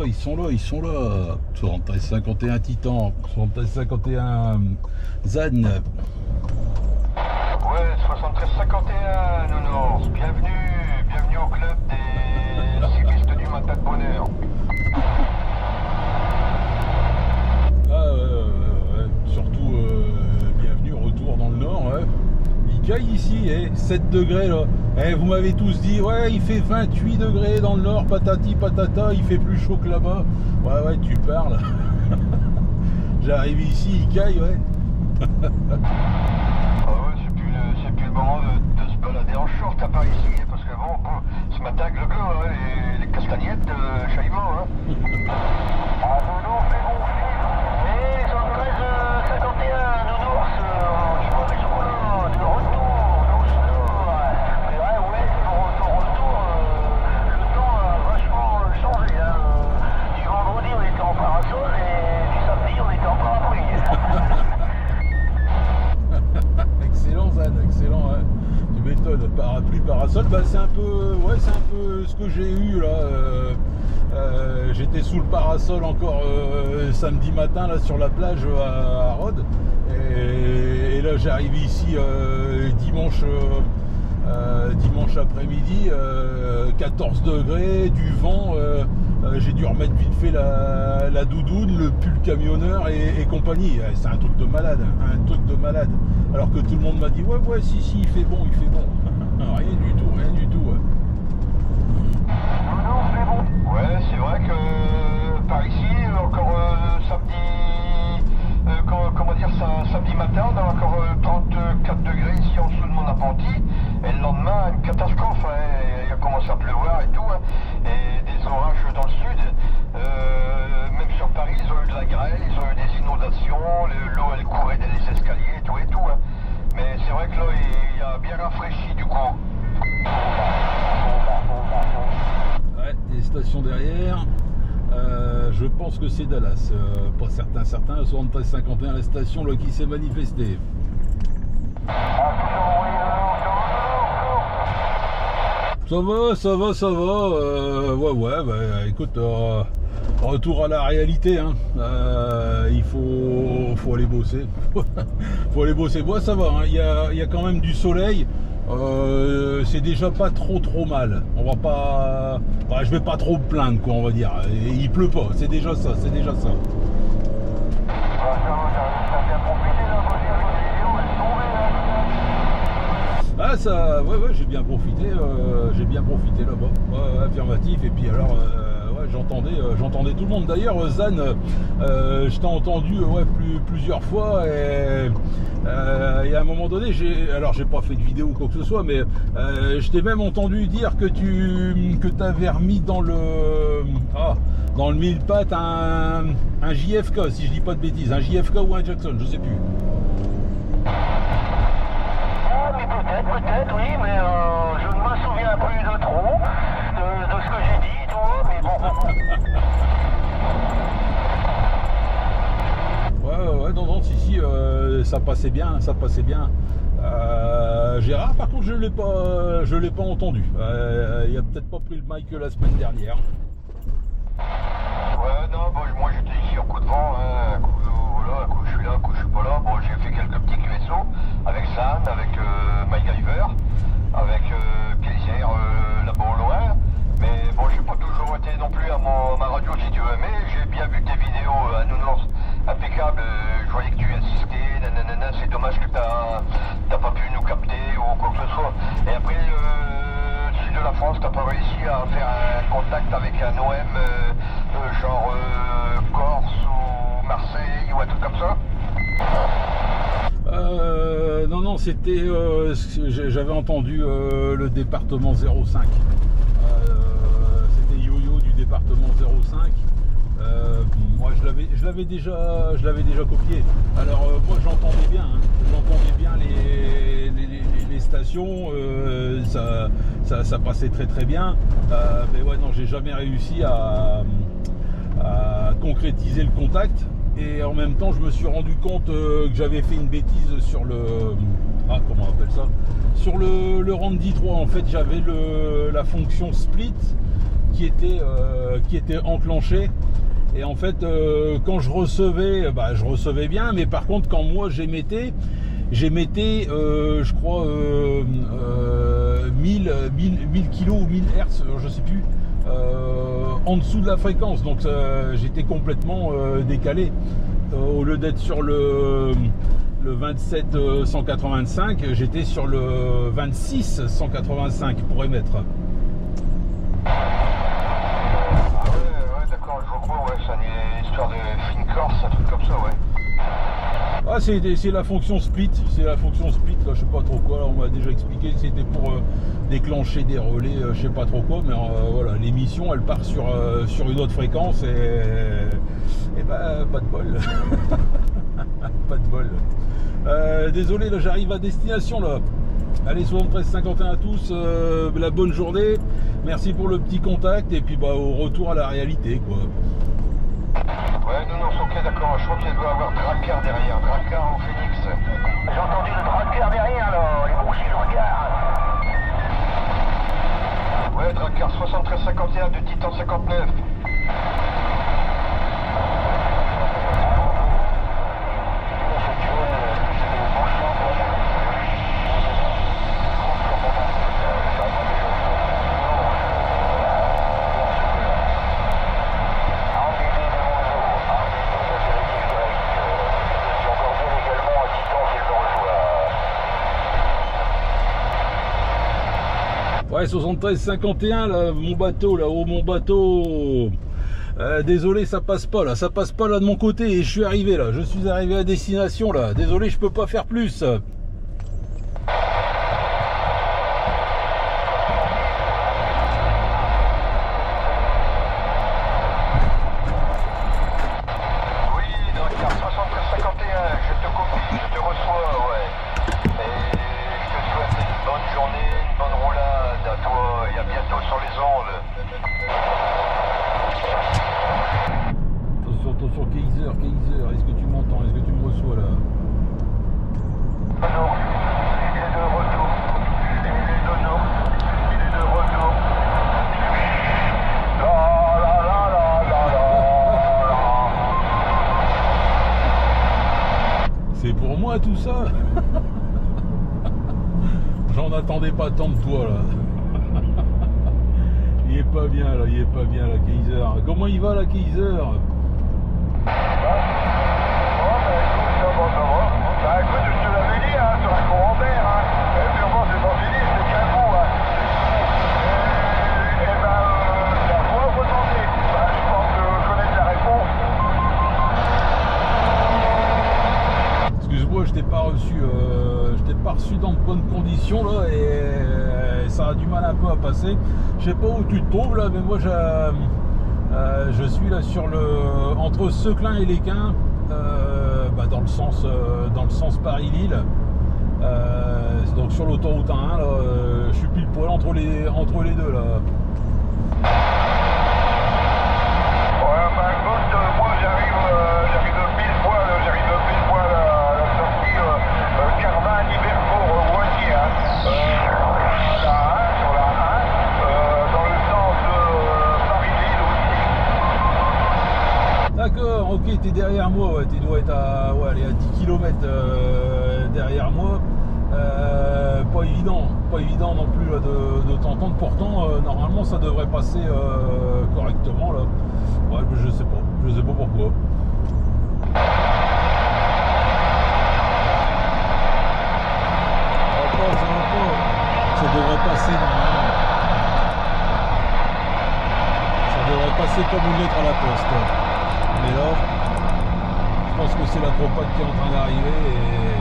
ils sont là. 73-51 Titan, 73-51 Zan. Ouais, 73-51 Nounours, bienvenue au club des cyclistes du matin de bonheur. Surtout bienvenue, retour dans le nord. Ouais. Il caille ici, 7 degrés là. Vous m'avez tous dit, ouais, il fait 28 degrés dans le nord, patati patata, il fait plus chaud que là-bas. Ouais, tu parles. J'arrive ici, il caille, ouais. C'est plus le moment de se balader en short à Paris ici, parce que bon, ce matin, gleu, les castagnettes, chaillement, hein. Ah, Nounours, c'est bon, et 73-51 Nounours, je vois les chocolats, de retour, doucement. C'est vrai, ouais, ton retour, le temps a vachement changé, hein. Du vendredi, on était en parasol, et du samedi, on était en parapluie. Excellent Zan, excellent, hein. Tu m'étonnes, parapluie, parasol, c'est un peu ce que j'ai eu là. J'étais sous le parasol encore samedi matin là sur la plage à Rhodes, et là j'arrive ici dimanche après-midi, 14 degrés, du vent, j'ai dû remettre vite fait la doudoune, le pull camionneur et compagnie. C'est un truc de malade, alors que tout le monde m'a dit ouais si il fait bon. Rien du tout. Ouais, c'est vrai que par ici, encore samedi matin, on a encore 34 degrés ici en dessous de mon apprenti, et le lendemain, une catastrophe, hein. Il a commencé à pleuvoir et tout, hein. Et des orages dans le sud. Même sur Paris, ils ont eu de la grêle, ils ont eu des inondations, l'eau elle courait dans les escaliers et tout, hein. Mais c'est vrai que là, il a bien rafraîchi du coup. Ouais, des stations derrière. Je pense que c'est Dallas, pas certain, 73-51 la station là, qui s'est manifestée. Ça va. Écoute, retour à la réalité, hein. Il faut aller bosser. Faut aller bosser. Bon, ça va, hein. Il y a quand même du soleil. C'est déjà pas trop mal. On va pas. Je vais pas trop me plaindre, quoi, on va dire. Et il pleut pas, c'est déjà ça. Ouais, j'ai bien profité là-bas, affirmatif. Et puis alors, j'entendais tout le monde. D'ailleurs, Zan, je t'ai entendu plusieurs fois, et à un moment donné, j'ai pas fait de vidéo ou quoi que ce soit, mais je t'ai même entendu dire que t'avais remis dans le mille pattes un JFK, si je dis pas de bêtises, un JFK ou un Jackson, je sais plus. Peut-être, oui, mais je ne me souviens plus de trop de ce que j'ai dit, toi, mais bon. Ouais, non, si, ça passait bien. Gérard, par contre, je l'ai pas entendu. Il a peut-être pas pris le mic la semaine dernière. Ouais, non, moi j'étais ici en coup de vent, hein, un coup je suis là, un coup je suis pas là. Bon, j'ai fait quelques petits QSO avec Zan, avec MacGyver, avec Kaiser là-bas au loin. Mais bon, j'ai pas toujours été non plus à ma radio si tu veux, mais j'ai bien vu tes vidéos à Nounours, impeccable. Je voyais que tu insistais, nanana, c'est dommage que t'as pas pu nous capter ou quoi que ce soit. Et après, le sud de la France, t'as pas réussi à faire un contact avec un OM genre Corse ou Marseille ou un truc comme ça? Non, c'était j'avais entendu le département 05. C'était Yo-Yo du département 05. Moi je l'avais déjà copié. Alors moi j'entendais bien les stations, ça passait très bien. Mais ouais, non, j'ai jamais réussi à concrétiser le contact. Et en même temps, je me suis rendu compte que j'avais fait une bêtise sur comment on appelle ça, sur le Randy 3. En fait, j'avais la fonction split qui était enclenché. Et en fait, quand je recevais bien, mais par contre, quand moi j'émettais, je crois, 1000 kg ou 1000 Hz, je sais plus, en dessous de la fréquence. Donc j'étais complètement décalé. Au lieu d'être sur le 27 185, j'étais sur le 26 185 pour émettre. C'est une histoire de fine corse, un truc comme ça, ouais. Ah, c'est la fonction split, là, je sais pas trop quoi. Là, on m'a déjà expliqué que c'était pour déclencher des relais, je sais pas trop quoi, mais voilà, l'émission elle part sur une autre fréquence et bah pas de bol. Pas de bol. Désolé, là j'arrive à destination là. Allez, 73-51 à tous, la bonne journée, merci pour le petit contact et puis bah au retour à la réalité quoi. Ouais, non, ok, d'accord, je crois qu'il doit y avoir Drakkar derrière, Drakkar ou Phoenix. J'ai entendu le Drakkar derrière là, les bouchers je regarde. Ouais, Drakkar 73-51 de Titan 59. Ouais, 73-51, là, mon bateau, désolé, ça passe pas là de mon côté et je suis arrivé à destination là. Désolé, je peux pas faire plus. Attention, Kaiser, est-ce que tu m'entends? Est-ce que tu me reçois là? Non, il est de retour. Il est de retour. C'est pour moi tout ça. J'en attendais pas tant de toi là. Il est pas bien là, Kaiser. Comment il va là, Kaiser? Écoute, je te l'avais dit, hein, sur un courant d'air, hein. Et puis bon, c'est pas fini, c'est qu'un coup, hein. Et ben, c'est à toi de retenter. Je pense que je connais la réponse. Excuse-moi, je t'ai pas reçu dans de bonnes conditions là et ça a du mal un peu à passer. Je sais pas où tu te trouves là, mais moi je suis là entre Seclin et Lesquin, dans le sens Paris-Lille. Donc sur l'autoroute 1, là, je suis pile poil entre les deux là. Ouais, bah écoute, moi j'arrive pile poil à la sortie Carvin-Libercourt-Roissy, hein. Sur la 1, dans le sens Paris-Lille aussi. D'accord, ok, t'es derrière moi, ouais, tu dois être à 10 km derrière moi. Pas évident non plus là, de t'entendre. Pourtant, normalement, ça devrait passer correctement là. Ouais, je sais pas pourquoi. Ça devrait passer normalement. Ça devrait passer comme une lettre à la poste. Mais là, je pense que c'est la propane qui est en train d'arriver et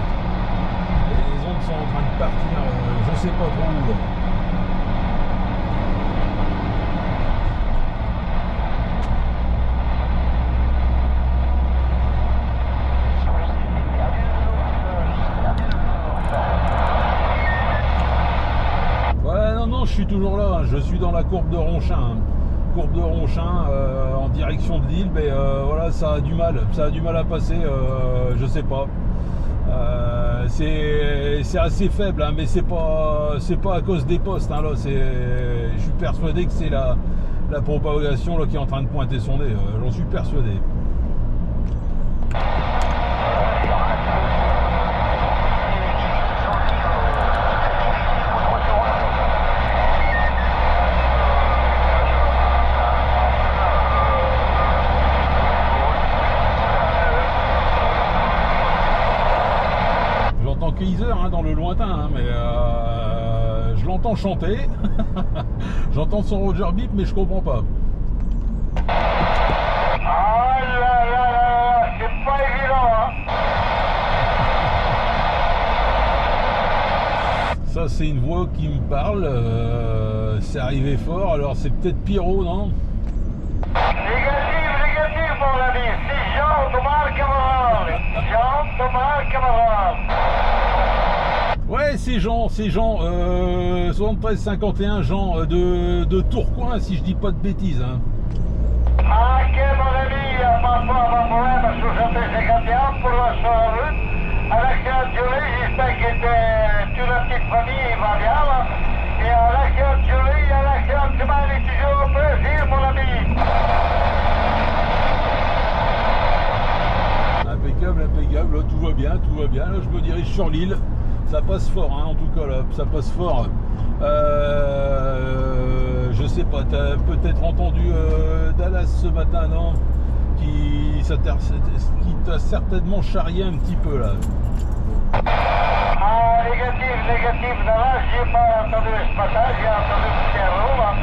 les ondes sont en train de partir, je sais pas trop où. Ouais, non, je suis toujours là, je suis dans la courbe de Ronchin. En direction de Lille, mais voilà, ça a du mal à passer, je sais pas. C'est assez faible, hein, mais c'est pas à cause des postes, hein, là. Je suis persuadé que c'est la propagation là, qui est en train de pointer son nez. J'en suis persuadé. J'entends Kaiser dans le lointain, hein, mais je l'entends chanter. J'entends son Roger Bip, mais je comprends pas. Ah là là là, c'est pas évident, hein. Ça, c'est une voix qui me parle. C'est arrivé fort. Alors, c'est peut-être Pierrot, non? Négatif, mon ami. C'est Jean-Thomas Cameral. Jean-Thomas Cameral. Ouais, c'est Jean, 73-51, Jean de Tourcoing, si je dis pas de bêtises. Hein. Ok, mon ami, il n'y a pas de problème. Je suis appelé 51 pour la soirée. Avec la Julie, j'espère que toute la petite famille va bien. Là. Et avec la Julie, avec la semaine, c'est toujours un plaisir, mon ami. Impeccable, là, tout va bien. Là, je me dirige sur l'île. Ça passe fort, hein, en tout cas, là, ça passe fort. Je sais pas, tu as peut-être entendu Dallas ce matin, non? Qui t'a certainement charrié un petit peu, là. Ah, négatif, Dallas, j'ai pas entendu ce matin, j'ai entendu Pierrot, là,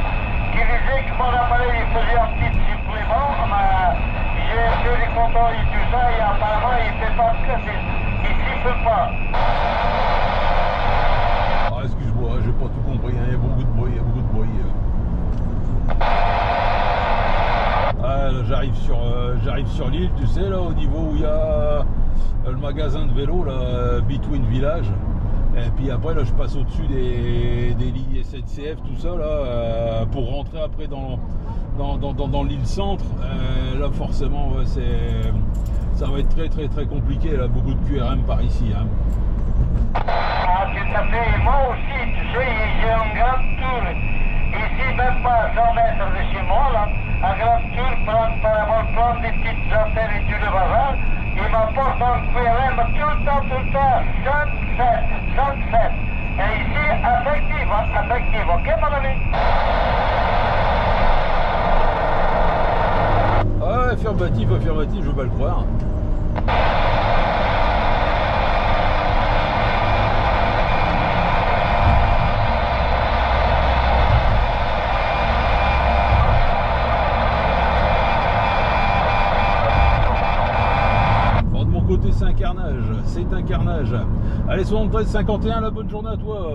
qui disait que mon appareil il faisait un petit supplément, mais j'ai fait les compteurs et tout ça, et apparemment il fait pas de casse, il siffle pas. Excuse-moi, j'ai pas tout compris, hein. Il y a beaucoup de bruit, Ah, là, j'arrive sur l'île, tu sais, là, au niveau où il y a le magasin de vélo, là, Between Village. Et puis après, là, je passe au-dessus des lignes SNCF, tout ça, là, pour rentrer après dans l'île centre. Là, forcément, ouais, ça va être très compliqué, là, beaucoup de QRM par ici, hein. Ah, tout à fait. Moi aussi, tu sais, j'ai un grand tour. Ici, même pas 100 mètres de chez moi, là, un grand tour, prendre des petites antennes et tout le bazar. Il m'apporte un QRM tout le temps, 107. Et ici, affective, ok, mon ami? Ah, affirmatif, je veux pas le croire. C'est un carnage. Allez, 73-51, la bonne journée à toi.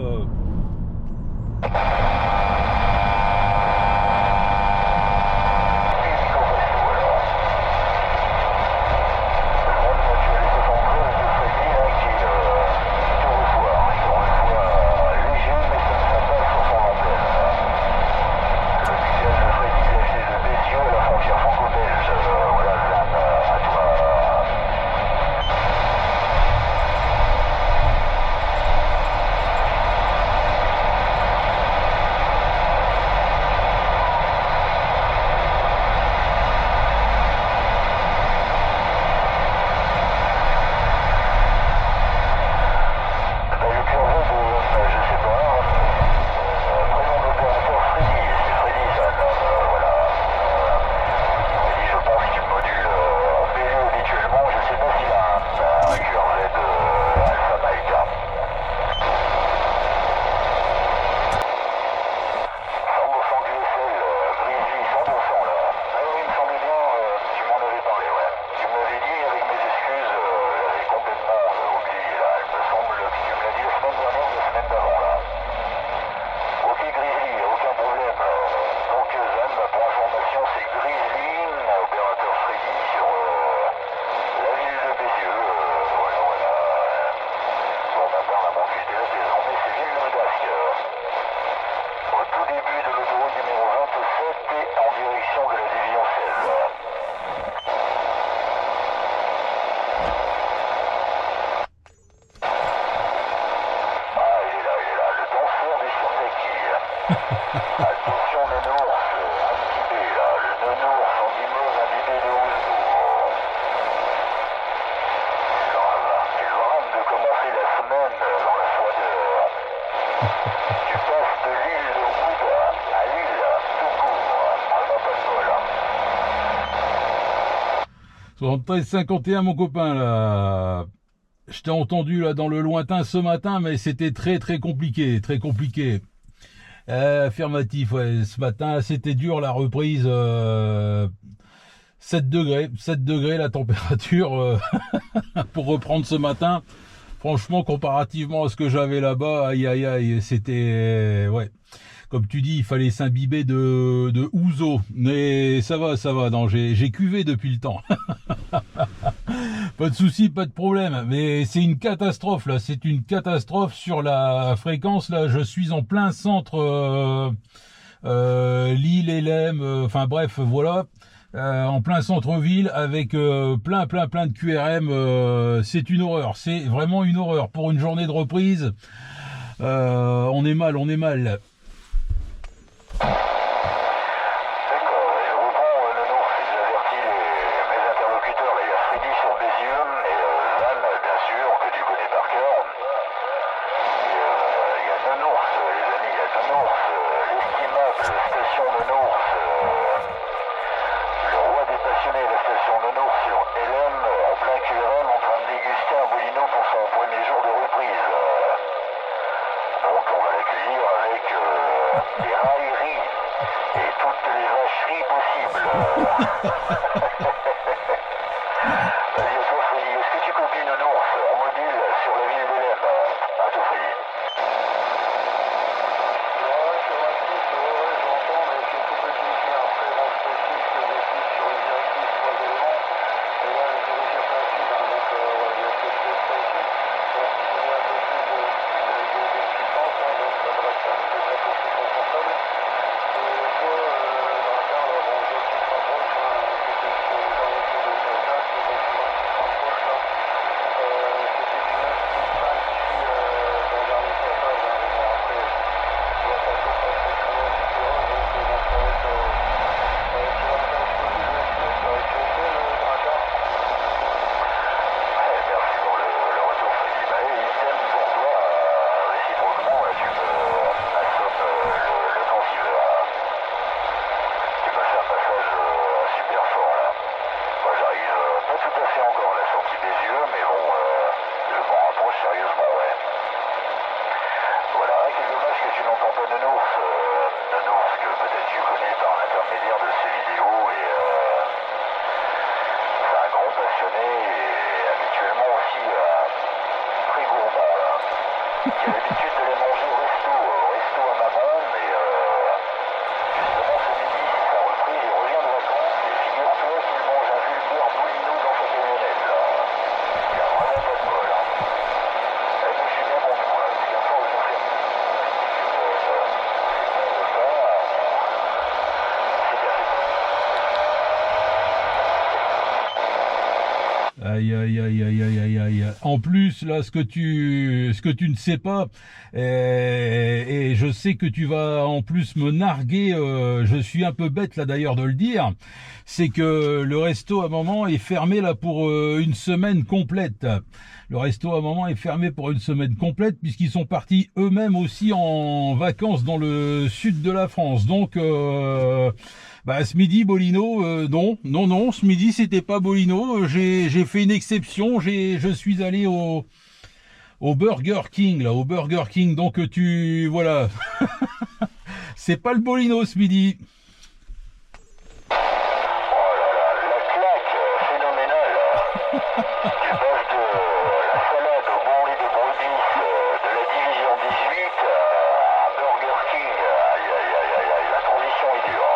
Tu passes de l'île de Wood à l'île tout court. On n'a pas de bol. 73-51 mon copain là. Je t'ai entendu là dans le lointain ce matin, mais c'était très très compliqué, très compliqué. Affirmatif, ouais. Ce matin, c'était dur la reprise. 7 degrés la température pour reprendre ce matin. Franchement, comparativement à ce que j'avais là-bas, aïe aïe aïe, c'était ouais. Comme tu dis, il fallait s'imbiber de ouzo. Mais ça va, non, j'ai cuvé depuis le temps. Pas de souci, pas de problème. Mais c'est une catastrophe là, c'est une catastrophe sur la fréquence là. Je suis en plein centre, Lille, Hélène, enfin bref, voilà. En plein centre-ville avec plein de QRM. C'est une horreur, c'est vraiment une horreur. Pour une journée de reprise, on est mal. D'accord, je reprends le nom, j'ai averti mes interlocuteurs, là, il y a Freddy sur Bézieux et Zan, bien sûr, que tu connais par cœur. Il y a Nounours, les amis, il y a Nounours, l'estimable station Nounours, le roi des passionnés, la station Nounours sur LM, en plein QRM, en train de déguster un bolino pour son premier jour de reprise. Donc on va l'accueillir avec des railleries et toutes les vacheries possibles. Vas-y, à toi Freddy, est-ce que tu copies Nounours en mobile sur la ville d'Hélène? À toi Freddy. J'ai l'habitude de les manger au resto à maman, mais justement ce midi, ça a repris, il revient de vacances, et figure-toi qu'il mange un vulgaire bolino dans sa camionnette, là. Il n'y a vraiment pas de bol, hein. Et moi, je suis bien content, là, parce qu'à force de faire c'est bien fait. Aïe, aïe, aïe, aïe, aïe, aïe, aïe. En plus, là, ce que tu ne sais pas, et je sais que tu vas en plus me narguer, je suis un peu bête là d'ailleurs de le dire, c'est que le resto à un moment est fermé là pour une semaine complète. Le resto à un moment est fermé pour une semaine complète puisqu'ils sont partis eux-mêmes aussi en vacances dans le sud de la France. Donc, ce midi, Bolino, non, ce midi, c'était pas Bolino. J'ai fait une exception. Je suis allé au Burger King, là, au Burger King. Donc, voilà. C'est pas le Bolino ce midi. Oh là là, la claque phénoménale. Du bœuf de la salade au bon lait de brebis de la division 18 à Burger King. Aïe, aïe, aïe, aïe, aïe, la transition est dure.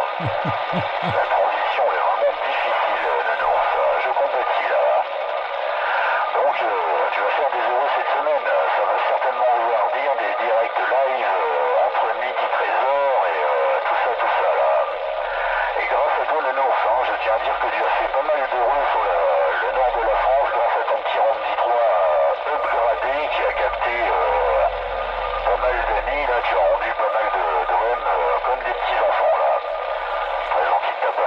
La transition est vraiment difficile, Nounours. Je compatis là. Donc tu vas faire des euros cette semaine. Ça va certainement vouloir dire des directs live entre midi 13h et tout ça là. Et grâce à toi, Nounours, hein, je tiens à dire que tu as fait pas mal d'euros sur le nord de la France grâce à ton petit Ramsey 3 upgradé qui a capté pas mal d'amis. Là, tu as rendu pas mal de REM comme des petits enfants là. Très gentil de ta part.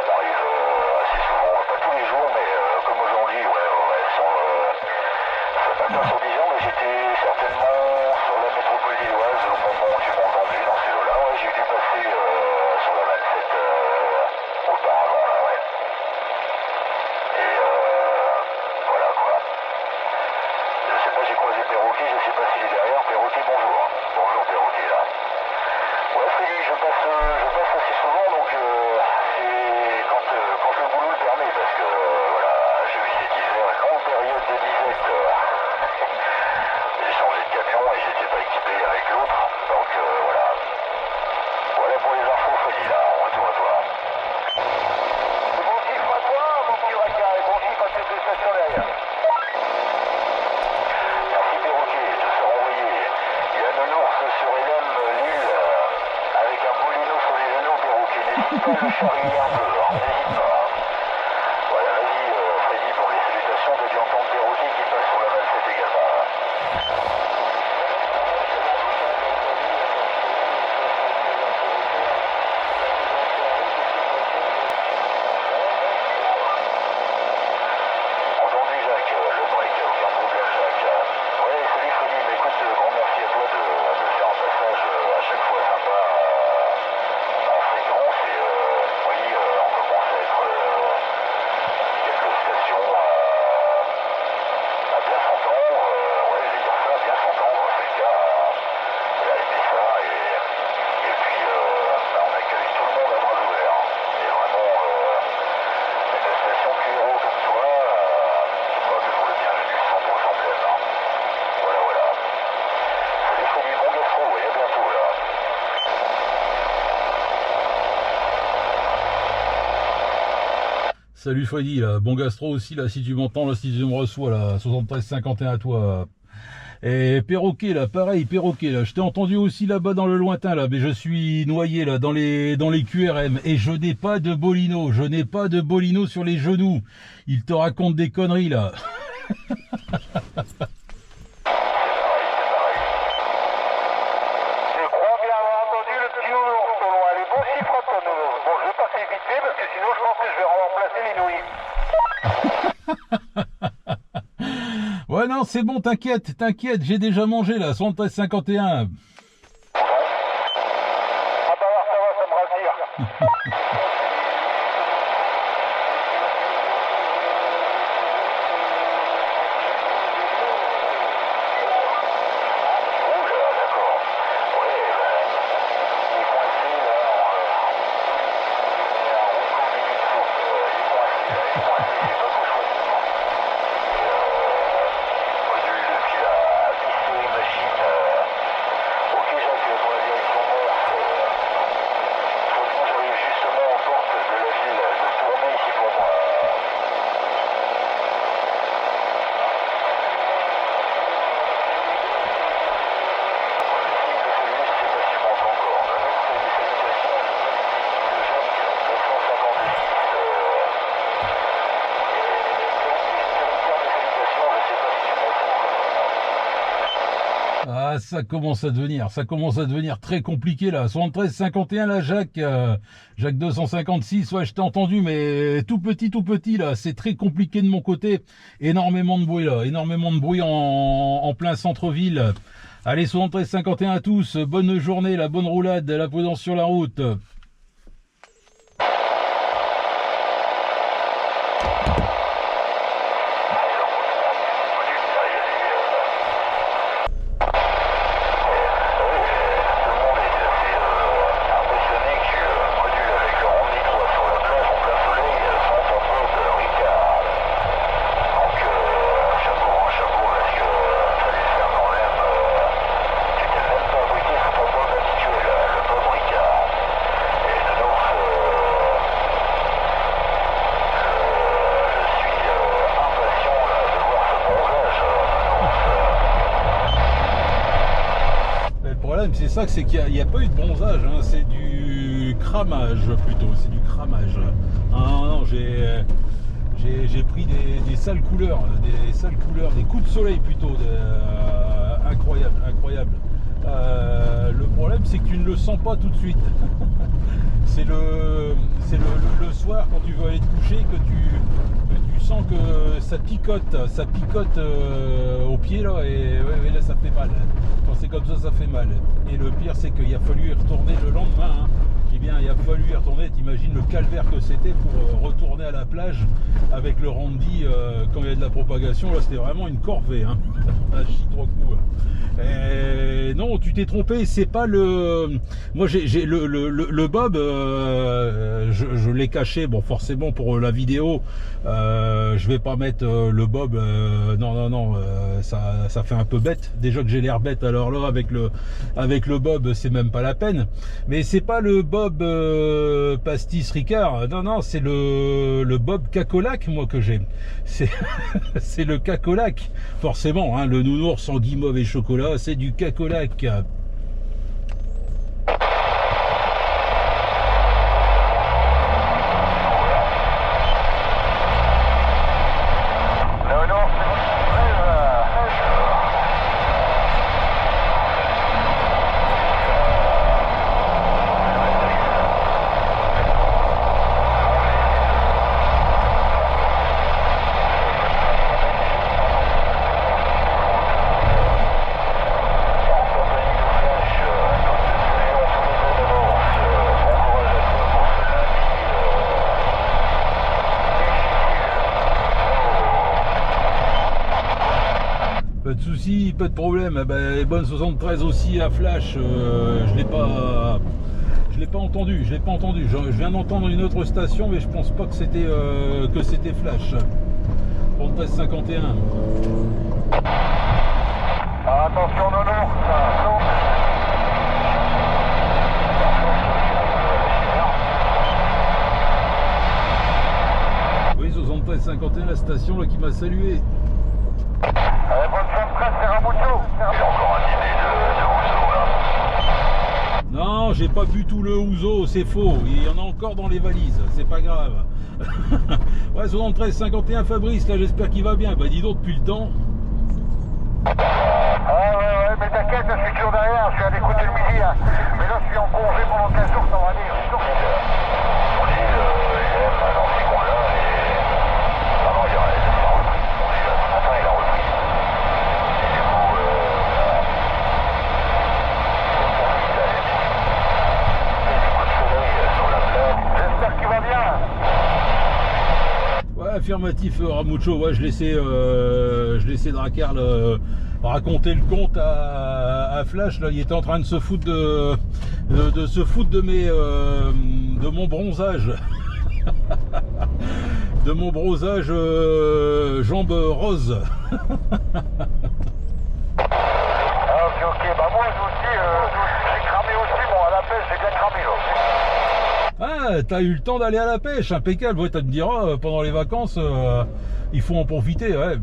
m'arrive assez souvent, pas tous les jours, mais comme aujourd'hui, ça fait pas sur 10 ans, mais j'étais certainement sur la métropole lilloise au moment où tu m'as entendu dans ces eaux-là. Ouais, j'ai dû passer sur la 27 auparavant, là, ouais. Et voilà quoi. Je sais pas, j'ai croisé Perroquet, je sais pas s'il est derrière. Perroquet, bonjour. Bonjour Perroquet, là. Ouais, Freddy, je passe assez souvent, donc c'est quand le boulot le permet, parce que voilà, j'ai eu cet hiver, grande période de disette. J'ai changé de camion et j'étais pas équipé avec l'autre, donc voilà. Voilà pour les infos, Freddy, là, on retourne à toi. Bon chiffre à toi, mon petit Raka, et bon chiffre à tes deux stations derrière. Merci Perroquet, je serai envoyé. Il y a un ours sur Hélène, Lille, avec un bolino sur les genoux, Perroquet. N'hésite pas à le charrier un peu, hein, n'hésite pas. Voilà, vas-y Freddy pour les salutations, t'as dû entendre Perroquet qui passe sur la 27 également. Entendu Jacques, le break, aucun problème Jacques. Ouais, salut Freddy, mais écoute, grand merci à toi de faire un passage à chaque fois sympa en fréquence et oui, on commence à être quelques stations à bien s'entendre, ouais, je vais dire ça, à bien s'entendre, c'est le cas, et à aimer ça, et puis on accueille tout le monde à bras ouverts, et vraiment, une station QRO comme toi, tu seras toujours le bienvenu sans problème, hein. Voilà, voilà. Salut Freddy, bon gastro, et à bientôt, là. Salut Freddy, là. Bon gastro aussi, là, si tu m'entends, là, si tu me reçois, là, 73-51 à toi. Et Perroquet, là, pareil, Perroquet, là, je t'ai entendu aussi là-bas dans le lointain, là, mais je suis noyé, là, dans les QRM, et je n'ai pas de bolino, sur les genoux. Il te raconte des conneries, là. Je crois bien avoir entendu le petit nounours au loin. Allez, bon chiffre à ton nounours. Bon, je vais passer vite fait parce que sinon je pense que je vais remplacer les nouilles. Ouais, non, c'est bon, t'inquiète, j'ai déjà mangé, là, 73-51. Ah bah alors ça va, ça me rassure. Oula, d'accord. Ouais, il est coincé là, il y a un rouleau minute soupe, il est coincé, il est pas trop choisi. Module depuis la piste machine. Ok Jacques, pour la direction nord, j'arrive justement aux portes de la ville de Tournai ici pour moi. Ah, ça commence à devenir très compliqué, là. 73-51, là, Jacques 256, ouais, je t'ai entendu, mais tout petit, là, c'est très compliqué de mon côté. Énormément de bruit, là, en plein centre-ville. Allez, 73-51 à tous, bonne journée, la bonne roulade, la prudence sur la route. C'est ça, c'est qu'il n'y a pas eu de bronzage, hein, c'est du cramage plutôt, c'est du cramage. Non, j'ai pris des sales couleurs, des coups de soleil plutôt, incroyable. Le problème, c'est que tu ne le sens pas tout de suite. C'est le soir, quand tu veux aller te coucher, que tu sens que ça picote au pied là, et ouais, là ça fait mal. Quand c'est comme ça fait mal. Et le pire, c'est qu'il a fallu y retourner le lendemain. Hein. Je dis bien, il a fallu y retourner. T'imagines le calvaire que c'était pour retourner à la plage avec le Randy quand il y a de la propagation. Là, c'était vraiment une corvée. Hein. Et non, tu t'es trompé. C'est pas le. Moi, j'ai le bob. Je l'ai caché. Bon, forcément pour la vidéo, je vais pas mettre le bob. Non. Ça fait un peu bête. Déjà que j'ai l'air bête. Alors là, avec le bob, c'est même pas la peine. Mais c'est pas le bob pastis Ricard. Non, c'est le bob cacolac, moi, que j'ai. C'est le cacolac. Forcément, hein, le nounours sans guimauve et chocolat, c'est du cacolac. Pas de soucis, pas de problème. Eh ben, bonne 73 aussi à Flash. Je l'ai pas entendu. Je viens d'entendre une autre station, mais je pense pas que c'était Flash. 7351. Attention, Nono, Oui, 7351, la station là qui m'a salué. bonne 73, c'est Ramucho. J'ai encore un idée de Ouzo, là. Non, j'ai pas bu tout le ouzo, c'est faux. Il y en a encore dans les valises, c'est pas grave. Ouais, 7351 Fabrice, là j'espère qu'il va bien. Bah dis donc depuis le temps. Ouais, mais t'inquiète, je suis toujours derrière, je suis à l'écoute du midi, hein. Mais là je suis en congé pendant 15 jours, ça va dire. On dit, il aime dans ces coins-là, et... Ah non, il a repris. Ce matin, il a repris. Et du coup, sur la plage. J'espère qu'il va bien. Ouais, affirmatif Ramucho, ouais, je laissais Dracar raconter le conte à Flash, là, il était en train de se foutre de mon bronzage. De mon bronzage jambes roses. Ah, ok, bah moi aussi, j'ai cramé aussi, bon à la pêche j'ai bien cramé là. Ah, t'as eu le temps d'aller à la pêche, impeccable. Ouais, tu me diras, pendant les vacances, il faut en profiter, ouais. Ouais,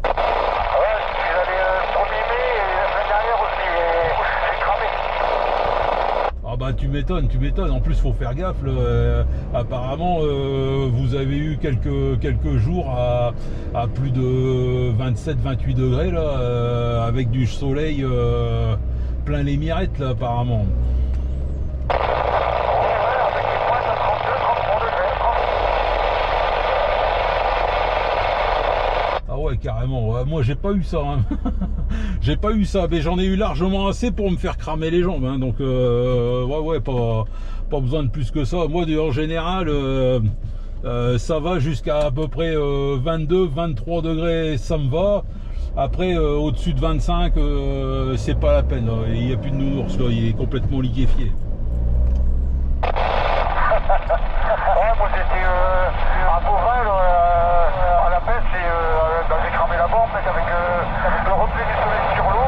je suis allé le 1er mai et la semaine dernière aussi, et j'ai cramé. Ah bah tu m'étonnes. En plus, faut faire gaffe. Apparemment, vous avez eu quelques jours à plus de 27-28 degrés là, avec du soleil plein les mirettes là, apparemment. Ouais, carrément. Ouais, moi j'ai pas eu ça, hein. J'ai pas eu ça, mais j'en ai eu largement assez pour me faire cramer les jambes, hein. Donc ouais, pas besoin de plus que ça. Moi en général ça va jusqu'à à peu près 22-23 degrés, ça me va. Après au-dessus de 25 c'est pas la peine, là. Il n'y a plus de nounours là, il est complètement liquéfié. Ouais, moi j'étais à Beauvais à la pêche et j'ai cramé là-bas en fait avec le reflet du soleil sur l'eau.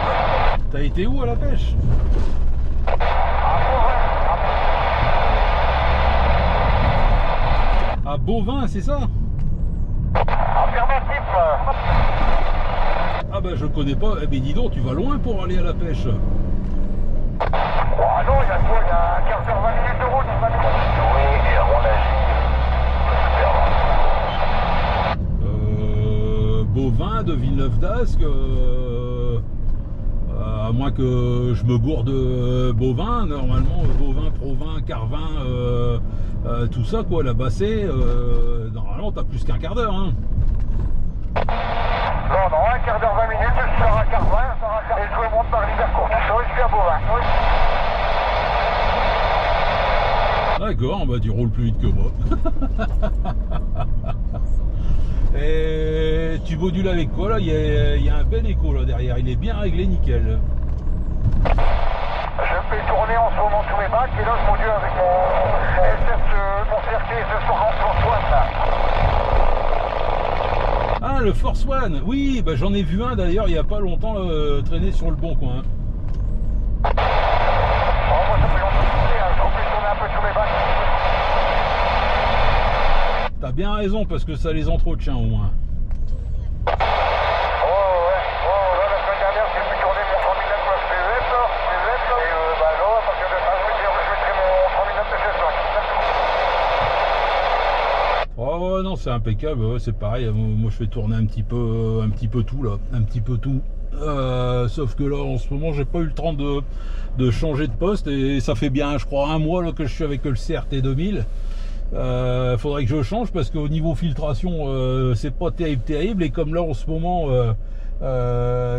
Voilà. T'as été où à la pêche? À Beauvais, c'est ça? Affirmatif. Ah bah je connais pas. Eh ben dis donc, tu vas loin pour aller à la pêche. Oh non, il y a quoi? Il y a un quart d'heure, 20 minutes de route, il va nous... Oui, et à mon avis, Beauvais de Villeneuve. d'Ascq, à moins que je me gourde bovin, normalement bovin, provin, carvin, tout ça quoi, la bassée, normalement t'as plus qu'un quart d'heure. Hein. Non, un quart d'heure, 20 minutes, je serai à carvin, et je remonte par l'Ibercourt, je suis à bovin. D'accord, bah tu roules plus vite que moi. Et tu modules avec quoi là? Il y a un bel écho là derrière, il est bien réglé, nickel. Je fais tourner en ce moment tous mes bacs et là je module avec mon CRT S40 Force One là. Ah, le Force One, oui, bah j'en ai vu un d'ailleurs il n'y a pas longtemps traîner sur le bon coin. Moi ça fait longtemps que je fais tourner un peu tous mes bacs. T'as bien raison parce que ça les entretient au moins. Là, la semaine dernière, j'ai pu tourner mon 3009 PVF, là, et là, à partir de ça, je mettrai mon 3009 PS5. Oh ouais, non, c'est impeccable, ouais, c'est pareil, moi je fais tourner un petit peu tout là, un petit peu tout. Sauf que là en ce moment j'ai pas eu le temps de changer de poste et ça fait bien je crois un mois là, que je suis avec le CRT 2000. Faudrait que je change parce qu'au niveau filtration c'est pas terrible et comme là en ce moment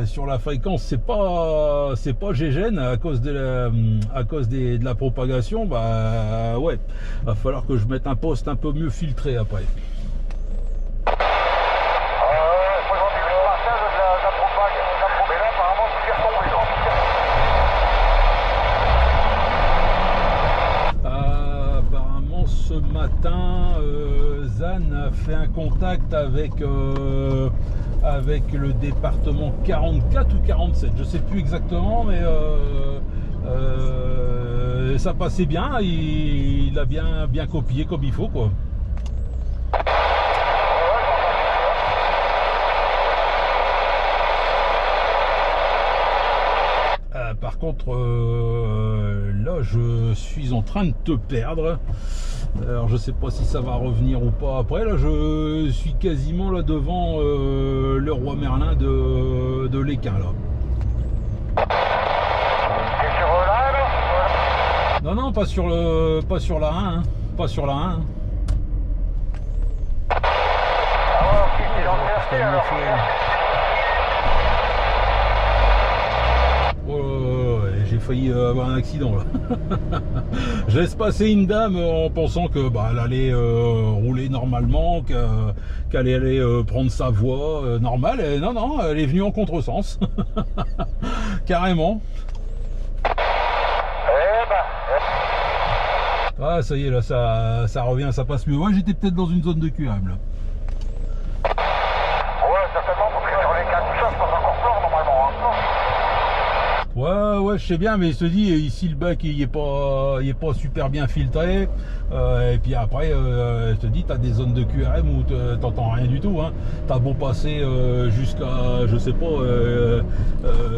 sur la fréquence c'est pas gégène à cause de la propagation, bah ouais, va falloir que je mette un poste un peu mieux filtré après. Ce matin, Zan a fait un contact avec le département 44 ou 47, je sais plus exactement, mais ça passait bien, il a bien copié comme il faut quoi. Par contre, là, je suis en train de te perdre. Alors, je sais pas si ça va revenir ou pas après. Là, je suis quasiment là devant le Roi Merlin de l'Équin là. Non, pas sur la 1, hein. Pas sur la 1. J'ai failli avoir un accident là. Je laisse passer une dame en pensant que elle allait rouler normalement, qu'elle allait prendre sa voie normale. Et non, elle est venue en contresens. Carrément. Ah ça y est là, ça revient, ça passe mieux. Ouais, j'étais peut-être dans une zone de QM là. Ouais, certainement, parce que sur les 4 tout ça, je passe encore fort normalement. Hein. Ouais, je sais bien, mais je te dis, ici le bac il est pas super bien filtré. Et puis après, je te dis, t'as des zones de QRM où t'entends rien du tout. Hein. T'as beau passer jusqu'à, je sais pas,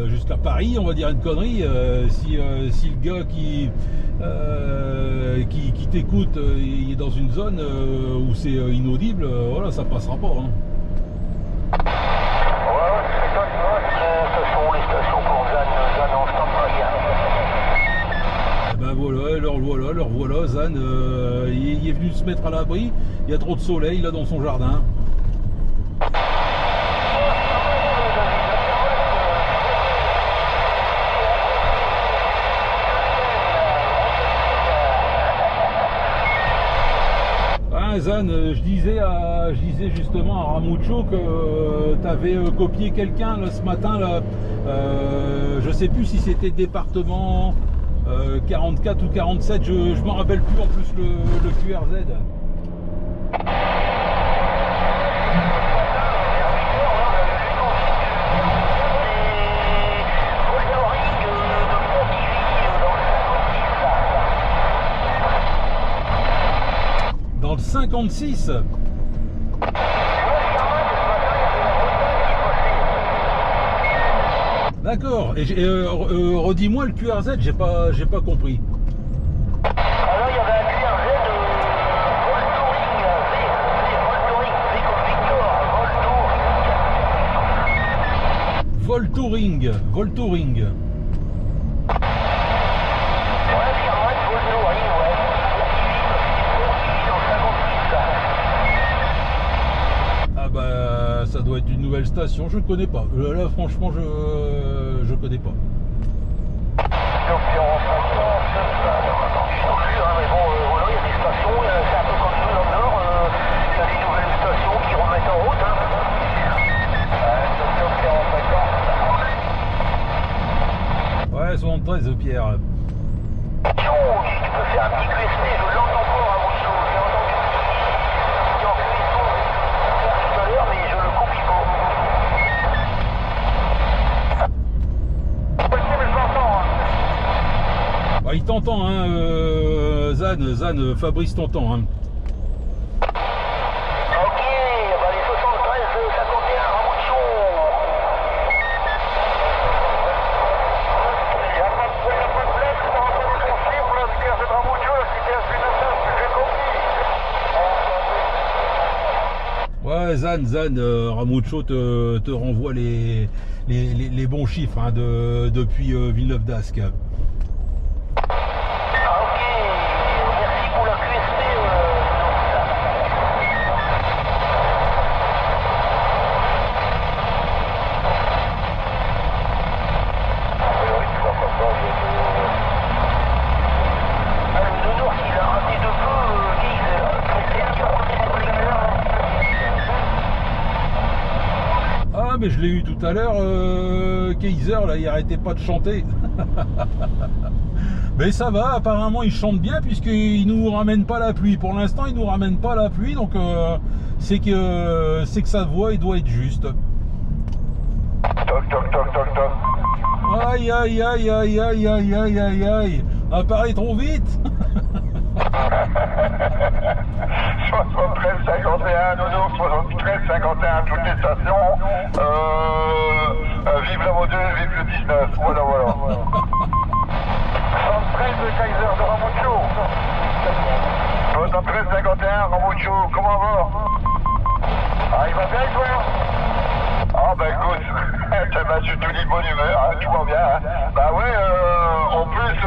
jusqu'à Paris, on va dire une connerie. Si le gars qui t'écoute, il est dans une zone où c'est inaudible, voilà, ça passera pas. Hein. leur voilà, Zan, il est venu se mettre à l'abri, il y a trop de soleil là dans son jardin. Zan, je disais justement à Ramucho que tu avais copié quelqu'un ce matin là, je sais plus si c'était département 44 ou 47, je me rappelle plus en plus le QRZ. Dans le 56. D'accord. Et redis-moi le QRZ, j'ai pas compris. Alors il y avait un QRZ Voltouring, V comme Victor, Voltouring. Voltouring. Voltouring. Ah bah ça doit être une nouvelle station, je connais pas. Là franchement je connais pas. Ouais, 73 Pierre. Tu peux faire un petit QSP, je l'entends encore à mon show, j'ai entendu en cuisson tout à l'heure, mais je le copie pas. Possible, je l'entends. Bah, il t'entend, hein, Zan, Fabrice t'entend, hein. Ok, bah les 73, 51, Ramucho. Il n'y a pas de blague, ça rentre dans ton chiffre, là, c'est de Ramucho, là, c'était un j'ai compris. Ouais, Zan, Ramucho te renvoie les bons chiffres hein, depuis Villeneuve d'Ascq. Ah mais je l'ai eu tout à l'heure, Kaiser là il arrêtait pas de chanter. Mais ça va, apparemment il chante bien puisqu'il nous ramène pas la pluie. Pour l'instant il nous ramène pas la pluie, donc c'est que sa voix il doit être juste. Toc toc toc toc toc. Aïe aïe aïe aïe aïe aïe aïe aïe aïe. On a parlé trop vite. 73 51, Nono, 73 51, toutes les stations. Vive la mode, vive le 19. Voilà. 73 Kaiser de Ramucho. 73 51, Ramucho, comment va? Ah, il va bien, toi? Ah, bah écoute, bah, je te dis bonne humeur, hein, tout va bien. Hein. Bah ouais, en plus,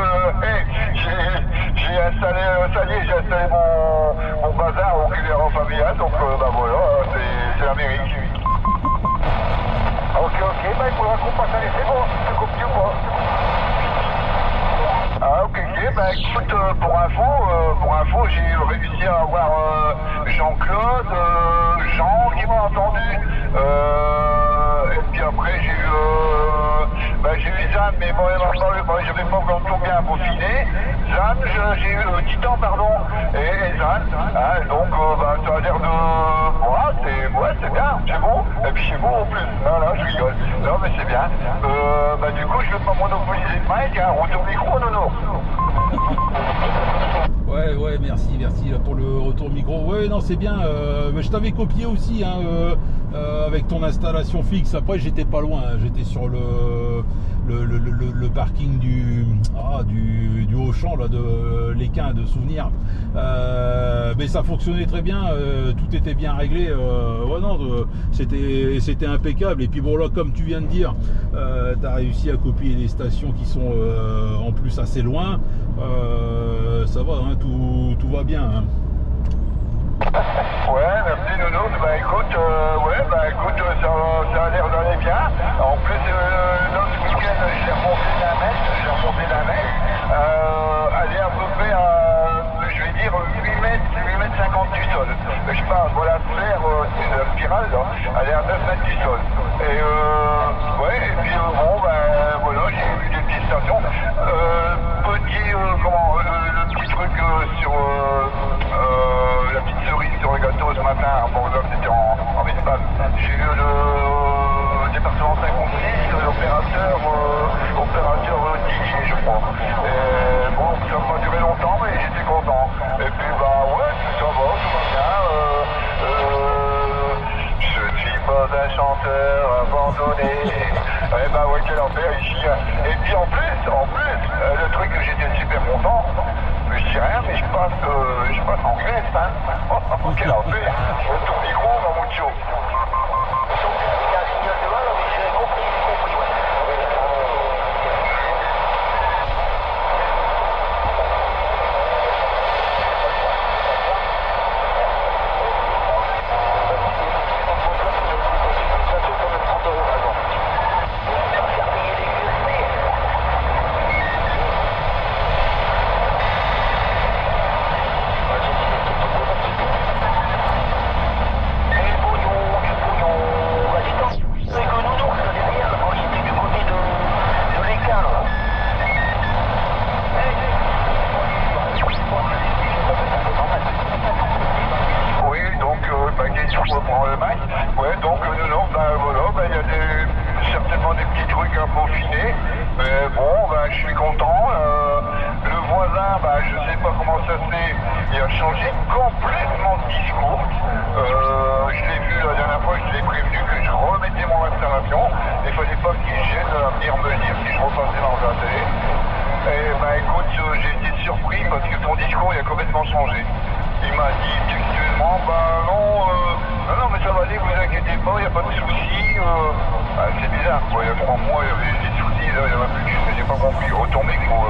hey, j'ai installé, ça y est, j'ai installé mon bazar au cuillère familial, donc bah voilà, c'est l'Amérique. Ok, bah il faudra qu'on passe à l'essai, bon, tu copies ou pas? Ah ok, bah écoute, pour info, j'ai réussi à avoir Jean-Claude, Jean qui m'a entendu, et puis après j'ai eu Zan, mais bon, je vais pas encore tout bien peaufiner. Zan, j'ai eu Titan, pardon, et Zan, hein, donc bah ça a l'air de... Ouais, c'est bien, c'est bon, et puis c'est bon en plus, là, je rigole, non mais c'est bien. Bah du coup, je vais pas monopoliser le mic, hein, retour micro, Nono. Ouais, merci là, pour le retour micro. Ouais, non, c'est bien. Mais je t'avais copié aussi hein, avec ton installation fixe. Après, j'étais pas loin. Hein, j'étais sur le parking du Auchan là, de l'Équin de Souvenirs. Mais ça fonctionnait très bien. Tout était bien réglé. Ouais, non, c'était impeccable. Et puis bon, là, comme tu viens de dire, tu as réussi à copier les stations qui sont en plus assez loin. Ça va, hein, tout va bien. Hein. Ouais, merci Nono. Bah écoute, ça a l'air d'aller bien. En plus, l'autre week-end, j'ai remonté d'un mètre. Elle est à peu près à, je vais dire, 8 mètres 50 du sol. Je parle, voilà, faire une spirale, là, elle est à 9 mètres du sol. Et ouais, et puis bon, ben voilà, j'ai eu des petites stations. Le petit truc sur la petite cerise sur le gâteau ce matin, bon là c'était en Espagne. J'ai eu le département 56, l'opérateur DJ je crois. Et bon, ça n'a pas duré longtemps mais j'étais content. Et puis bah ouais, tout va bien. Je ne suis pas un chanteur abandonné. Eh bah ouais, quel enfer ici. Et puis en plus, le truc que j'étais super content, je dis rien, mais je passe en Grèce, hein. Oh, quel enfer. Ton micro, Ramucho. Il y a un signal de mal, mais j'ai compris. bah, je sais pas comment ça se fait, il a changé complètement de discours. Je l'ai vu la dernière fois, je l'ai prévenu que je remettais mon installation. Il fallait pas qu'il gêne à venir me le dire si je repassais dans la télé. Et bah écoute, j'ai été surpris parce que ton discours il a complètement changé. Il m'a dit textuellement, bah non mais ça va aller, vous inquiétez pas, il n'y a pas de soucis. C'est bizarre quoi, il y a 3 mois il y avait des soucis, là il y en a plus, j'ai pas compris. Retourner non.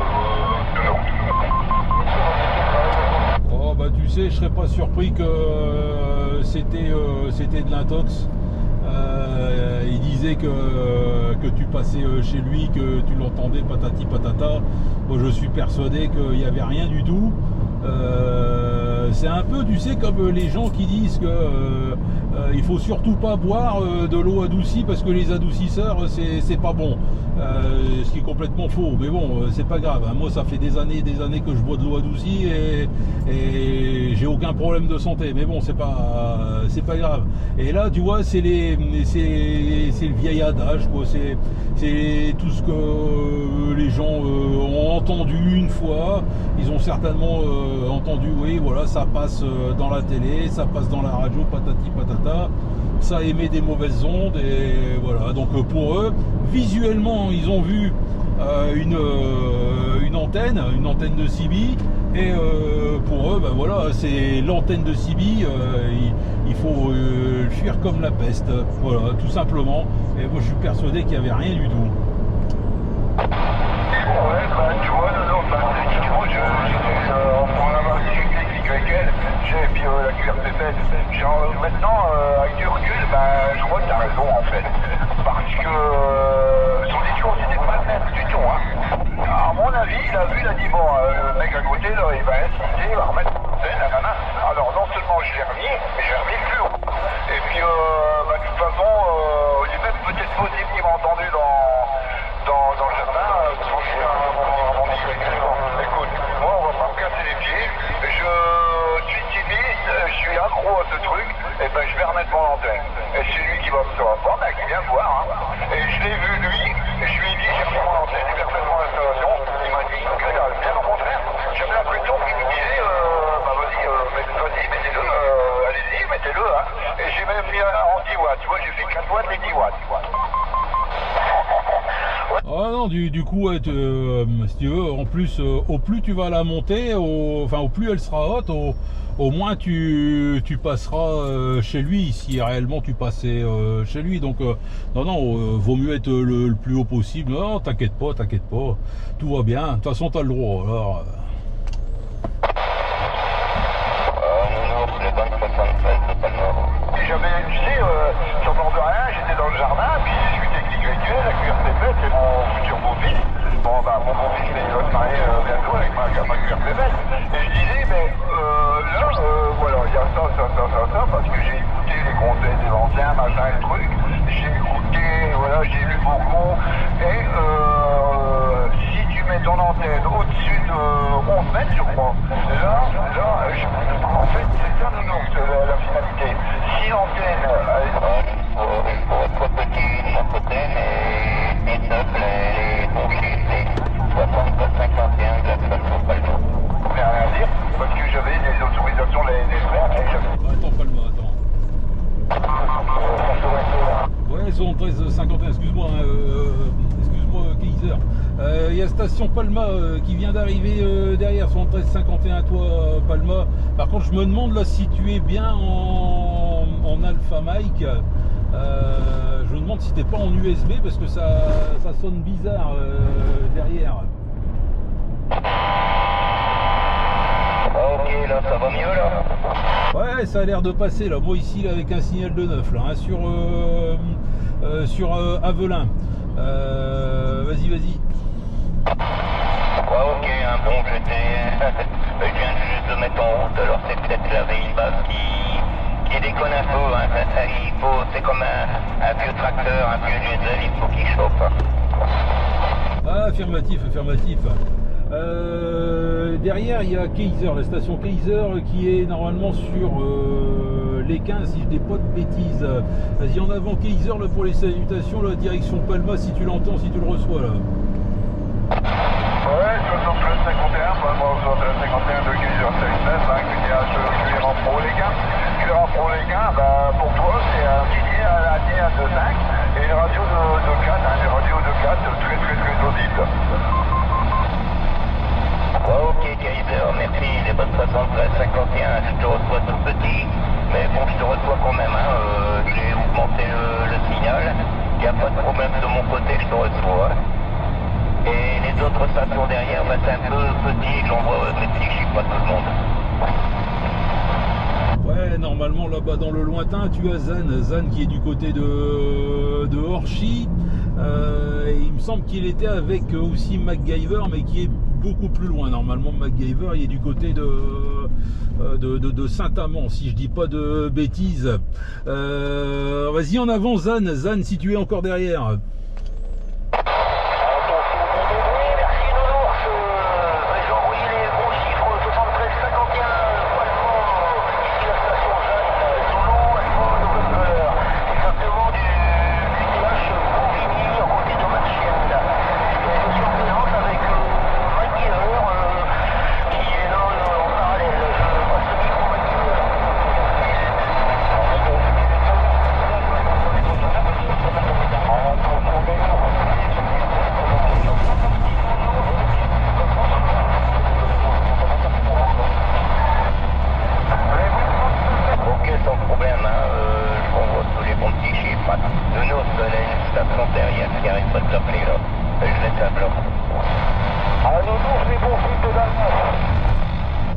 Oh bah tu sais, je serais pas surpris que c'était de l'intox. Il disait que tu passais chez lui, que tu l'entendais patati patata. Moi je suis persuadé qu'il n'y avait rien du tout. C'est un peu, tu sais, comme les gens qui disent que il faut surtout pas boire de l'eau adoucie parce que les adoucisseurs c'est pas bon. Ce qui est complètement faux, mais bon, c'est pas grave. Moi ça fait des années que je bois de l'eau adoucie et j'ai aucun problème de santé, mais bon, c'est pas grave. Et là tu vois, c'est le vieil adage quoi, c'est tout ce que les gens ont entendu une fois. Ils ont certainement entendu, oui voilà, ça passe dans la télé, ça passe dans la radio, patati patata, ça émet des mauvaises ondes, et voilà. Donc pour eux, visuellement, ils ont vu une antenne de CB, et pour eux, ben voilà, c'est l'antenne de CB, il faut le fuir comme la peste, voilà, tout simplement. Et moi, je suis persuadé qu'il n'y avait rien du tout. Ouais, bah tu vois, non, effectivement, j'étais en avoir discuté avec elle, et puis la QRPP, genre maintenant, avec du recul, bah je crois que t'as raison en fait, parce que son discours c'était pas le même du tout, hein. À mon avis, il a vu, il a dit bon, le mec à côté, là, il va insister, il va remettre la nana. Alors non seulement je l'ai remis, mais j'ai remis le plus haut. Et puis, bah, de toute façon, il est même peut-être possible qu'il m'a entendu dans le jardin, quand je suis à mon écoute, moi on va pas me casser les pieds, je suis timide, je suis accro à ce truc, et ben je vais remettre mon antenne. Et c'est lui qui va me savoir pas, mais qui vient me voir, hein. Et je l'ai vu lui, et je lui ai dit j'ai remis mon antenne, il a fait mon installation, il m'a dit que dalle, bien au contraire, j'avais l'impression qu'il me disait, bah vas-y, mettez-le, allez-y, mettez-le, hein. Et j'ai même mis en 10 watts, tu vois, j'ai fait 4 watts et 10 watts, tu vois. Ah non, du coup, ouais, si tu veux, en plus, au plus tu vas la monter, au plus elle sera haute, au moins tu passeras chez lui, si réellement tu passais chez lui. Donc, non, vaut mieux être le plus haut possible. Non, t'inquiète pas, tout va bien. De toute façon, t'as le droit. Alors, J'avais, tu sais, sans bord de rien, j'étais dans le jardin, puis j'ai discuté avec l'IQL, la QRPP, c'est mon futur beau-fils. Bon, bah, mon beau-fils, il va se marier bientôt avec ma QRPP. Et je disais, mais là, voilà, il y a ça, parce que j'ai écouté les conseils des anciens, machin et truc. J'ai écouté, voilà, j'ai lu beaucoup. Et si tu mets ton antenne au-dessus de 11 mètres, je crois, là, en fait, c'est ça, la finalité. Si l'antenne, pour être petit, l'antenne est neuve, les bougies, les 60-51 de la station Palma. Je n'ai rien à dire, parce que j'avais des autorisations de l'année dernière. attends, ouais, sont 13,51, excuse-moi, Kaiser. Il y a station Palma qui vient d'arriver derrière, sont 13,51 toi, Palma. Par contre, je me demande là si tu es bien en Alpha Mike. Je me demande si t'es pas en USB parce que ça sonne bizarre derrière. Ok, là ça va mieux là. Ouais, ça a l'air de passer là. Moi ici là, avec un signal de 9 là, hein, sur Avelin. Vas-y. Ouais, ok, hein, bon, je viens juste de mettre en route, alors c'est peut-être la veille basse qui déconne un peu, hein. C'est comme un vieux tracteur, un vieux diesel, il faut qu'il chauffe. Ah, affirmatif. Derrière, il y a Kaiser, la station Kaiser qui est normalement sur les 15, si je dis pas de bêtises. Vas-y, en avant Kaiser là, pour les salutations, la direction Palma, si tu l'entends, si tu le reçois là. Ouais, 73-51, moi, très audible. Ok, Kaiser, merci, les bonnes 73, 51, je te reçois tout petit, mais bon, je te reçois quand même, hein, j'ai augmenté le signal, il n'y a pas de problème de mon côté, je te reçois. Et les autres stations derrière, bah, c'est un peu petit, j'envoie mes petits chiffres, pas tout le monde. Ouais, normalement là-bas dans le lointain, tu as Zan qui est du côté de Orchy. Et il me semble qu'il était avec aussi MacGyver, mais qui est beaucoup plus loin. Normalement, MacGyver, il est du côté de Saint-Amand, si je dis pas de bêtises. Vas-y en avant, Zan, si tu es encore derrière.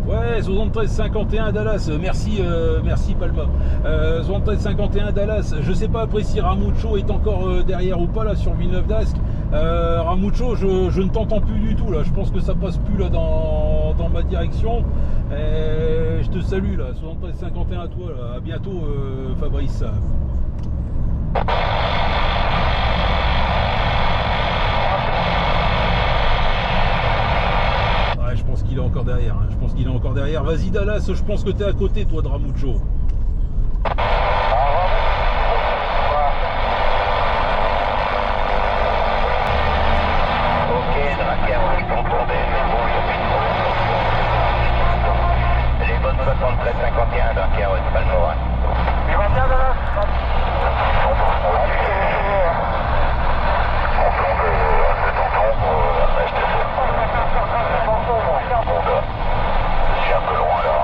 Ouais, 73-51 Dallas, merci Palma. 73-51 Dallas, je sais pas après si Ramucho est encore derrière ou pas là sur Villeneuve d'Ascq. Ramucho, je ne t'entends plus du tout là, je pense que ça passe plus là dans ma direction. Je te salue là, 73-51 à toi là, à bientôt Fabrice. Je pense qu'il est encore derrière, hein. Je pense qu'il est encore derrière. Vas-y Dallas, je pense que tu es à côté toi de Ramucho. Ok, Drakkar, je t'entendais, mais bon, les bonnes 73-51, Drakkar, c'est pas le mot, hein. Tu vas bien, Dallas? Je suis un peu loin là.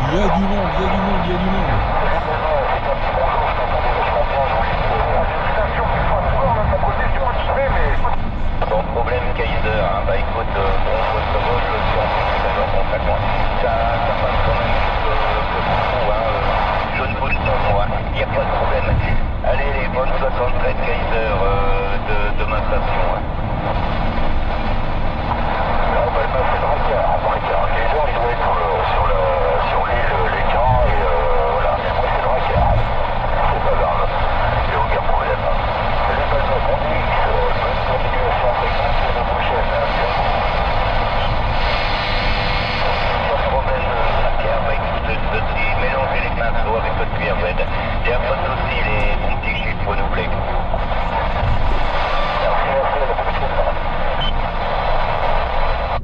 Il y a du monde. Sans problème, Kaiser, hein. Bah écoute, bon, votre vol, je suis en plus, alors bon, ça passe quand même beaucoup, hein. Je ne bouge pas, moi, il n'y a pas de problème. Allez, les bonnes 73 Kaiser de ma station, hein.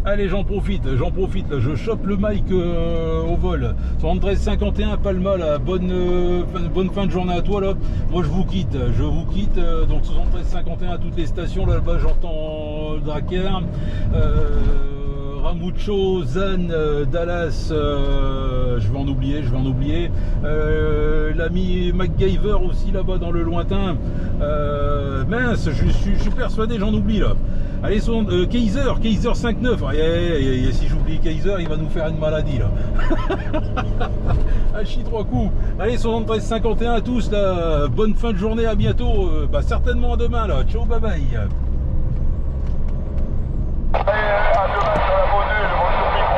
Allez, j'en profite là, je chope le mic au vol. 73-51 Palma là, bonne fin de journée à toi là. Moi je vous quitte, donc 73-51 à toutes les stations là-bas, j'entends Drakkar, Ramucho, Zan, Dallas, je vais en oublier. L'ami MacGyver aussi là-bas dans le lointain. Mince, je suis persuadé, j'en oublie là. Allez, Kaiser 5-9. Si j'oublie Kaiser, il va nous faire une maladie là. Ah, chie 3 coups. Allez, 73-51 à tous là. Bonne fin de journée, à bientôt. Certainement à demain là. Ciao, bye bye. À demain sur la Beaune, le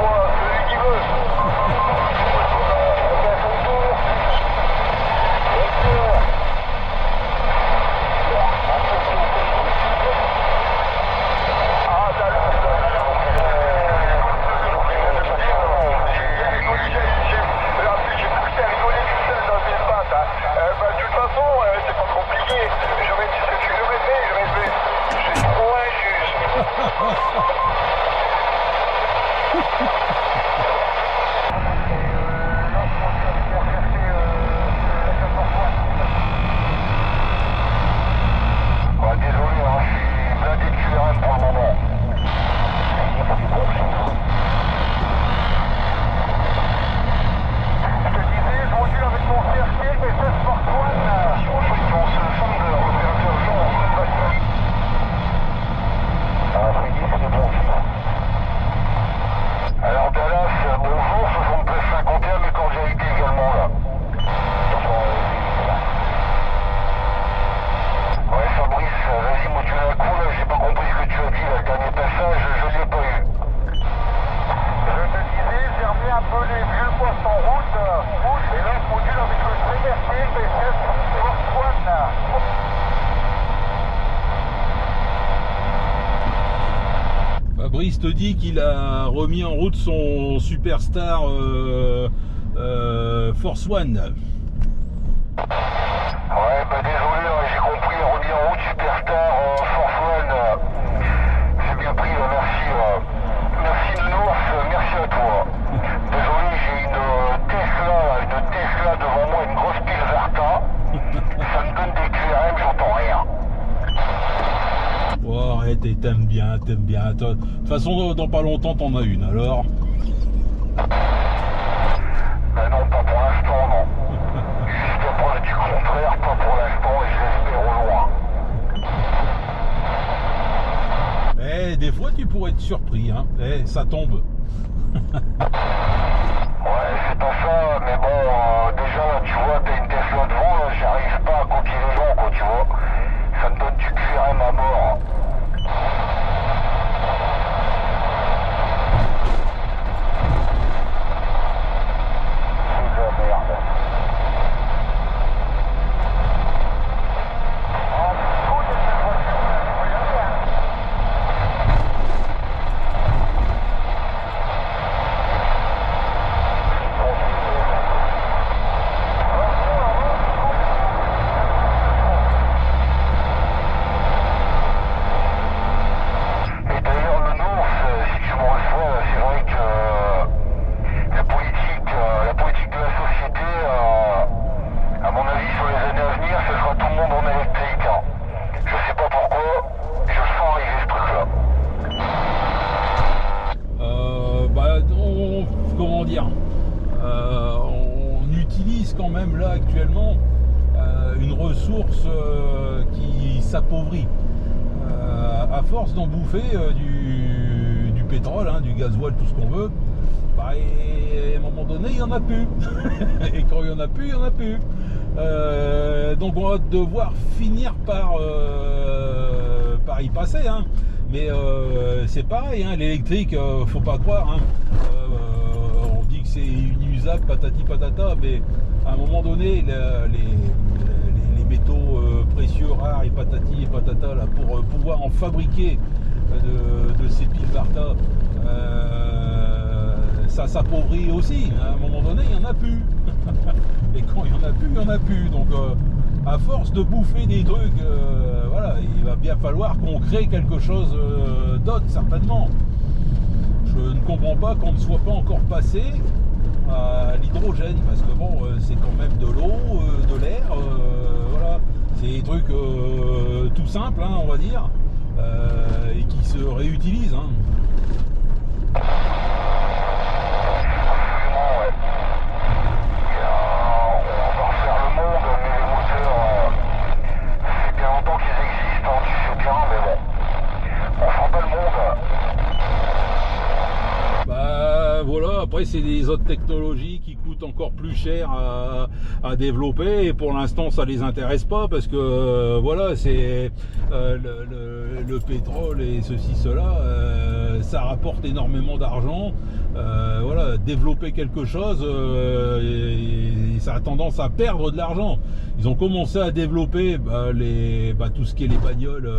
Fabrice te dit qu'il a remis en route son Superstar Force One. Ouais, bah désolé, j'ai compris, remis en route Superstar Force One. J'ai bien pris, merci. Merci Nounours, merci à toi. Désolé, j'ai une Tesla devant moi, une grosse pile Verta. Ça me donne des QRM, j'entends rien. Oh, arrête, t'aimes bien. De toute façon, dans pas longtemps, t'en as une, alors. Ben non, pas pour l'instant, non. Jusqu'à preuve du contraire, pas pour l'instant, et je l'espère au loin. Eh, des fois, tu pourrais être surpris, hein. Eh, ça tombe. Ouais, c'est pas ça, mais bon, déjà, là, tu vois, t'as une Tesla devant, là, j'arrive pas à coquiller les gens, quoi, tu vois. Ça me donne du QRM à mort. On utilise quand même là actuellement une ressource qui s'appauvrit à force d'en bouffer du pétrole, hein, du gasoil, tout ce qu'on veut. Bah, et à un moment donné il n'y en a plus. Et quand il n'y en a plus, il n'y en a plus. Donc on va devoir finir par y passer, hein. Mais c'est pareil, hein, l'électrique, faut pas croire, hein. On dit que c'est inusable, patati patata, mais à un moment donné, les métaux précieux, rares et patati et patata, là, pour pouvoir en fabriquer de ces piles Varta, ça s'appauvrit aussi. À un moment donné, il n'y en a plus. Et quand il n'y en a plus, il n'y en a plus. Donc, à force de bouffer des trucs, voilà, il va bien falloir qu'on crée quelque chose d'autre, certainement. Je ne comprends pas qu'on ne soit pas encore passé à l'hydrogène, parce que bon, c'est quand même de l'eau, de l'air, voilà. C'est des trucs tout simples, hein, on va dire, et qui se réutilisent, hein. Après, c'est des autres technologies qui coûtent encore plus cher à développer, et pour l'instant ça les intéresse pas, parce que voilà, c'est le pétrole et ceci cela, ça rapporte énormément d'argent. Voilà, développer quelque chose, et ça a tendance à perdre de l'argent. Ils ont commencé à développer tout ce qui est les bagnoles,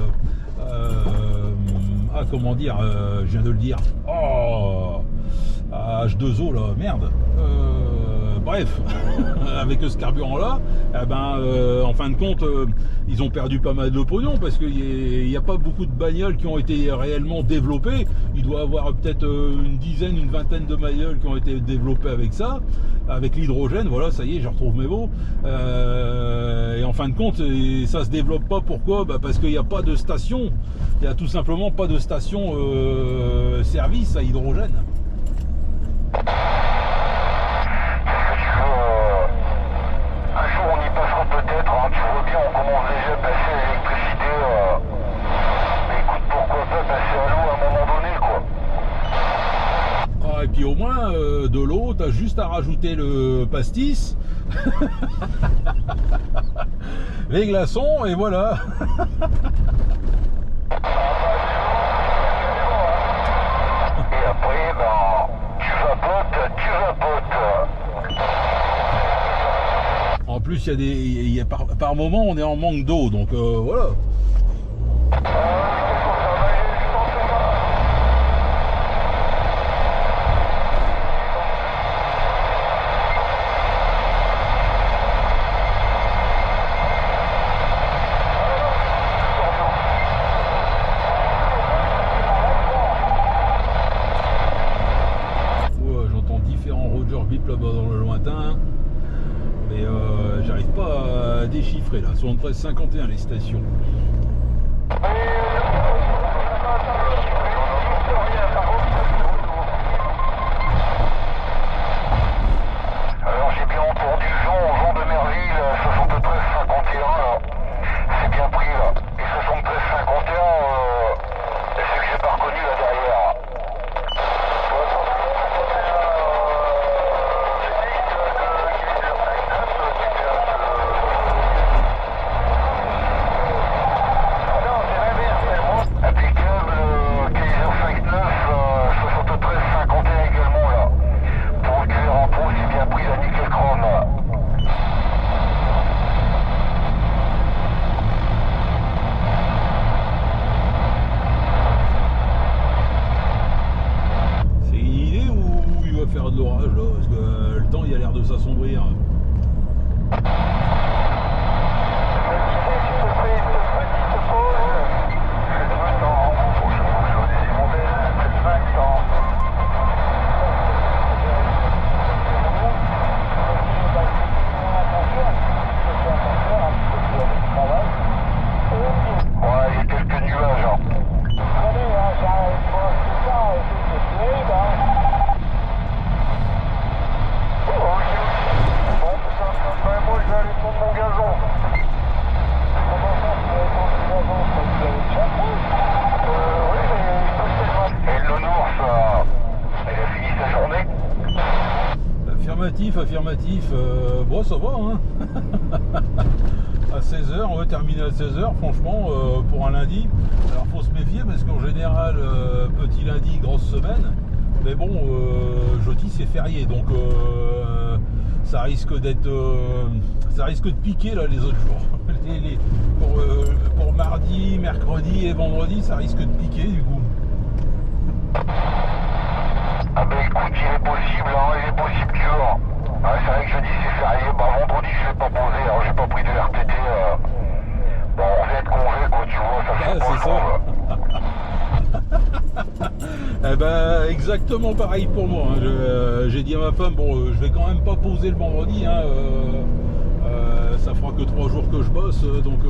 comment dire, je viens de le dire, H2O là, merde, bref, avec ce carburant là, en fin de compte, ils ont perdu pas mal de pognon, parce qu'il n'y a pas beaucoup de bagnoles qui ont été réellement développées. Il doit y avoir peut-être une dizaine, une vingtaine de bagnoles qui ont été développées avec ça, avec l'hydrogène. Voilà, ça y est, je retrouve mes mots. Et en fin de compte, ça se développe pas. Pourquoi? Parce qu'il n'y a pas de station, il n'y a tout simplement pas de station service à hydrogène. Un jour on y passera peut-être, hein, tu vois bien, on commence déjà à passer à l'électricité, mais écoute, pourquoi pas passer à l'eau à un moment donné, quoi. Et puis au moins, de l'eau, t'as juste à rajouter le pastis, les glaçons, et voilà. Et après, tu vapotes. En plus, plus, par moment, on est en manque d'eau, donc voilà. Là-bas dans le lointain, mais j'arrive pas à déchiffrer là. 73-51 les stations. Alors j'ai bien entendu Jean de Merville, 73-51 là. C'est bien pris là. Et 73-51, c'est que j'ai pas reconnu là derrière. De l'orage là, parce que le temps il a l'air de s'assombrir. Ouais, il y a quelques nuages. Moi je vais aller prendre mon gazon. Et le Nounours, il a fini sa journée. Affirmatif, bon ça va hein. À 16h, on va terminer à 16h franchement pour un lundi. Alors faut se méfier parce qu'en général petit lundi, grosse semaine. Mais bon, jeudi c'est férié donc ça risque d'être ça risque de piquer là les autres jours. Pour mardi, mercredi et vendredi ça risque de piquer du coup. Ah ben écoute, il est possible que c'est vrai que jeudi c'est férié, vendredi je l'ai pas posé, alors j'ai pas pris de RTT. Bon on vient de congé quoi, tu vois, ça fait c'est ça. Eh ben exactement pareil pour moi. Hein. J'ai dit à ma femme, bon je vais quand même pas poser le vendredi, hein, ça fera que 3 jours que je bosse, donc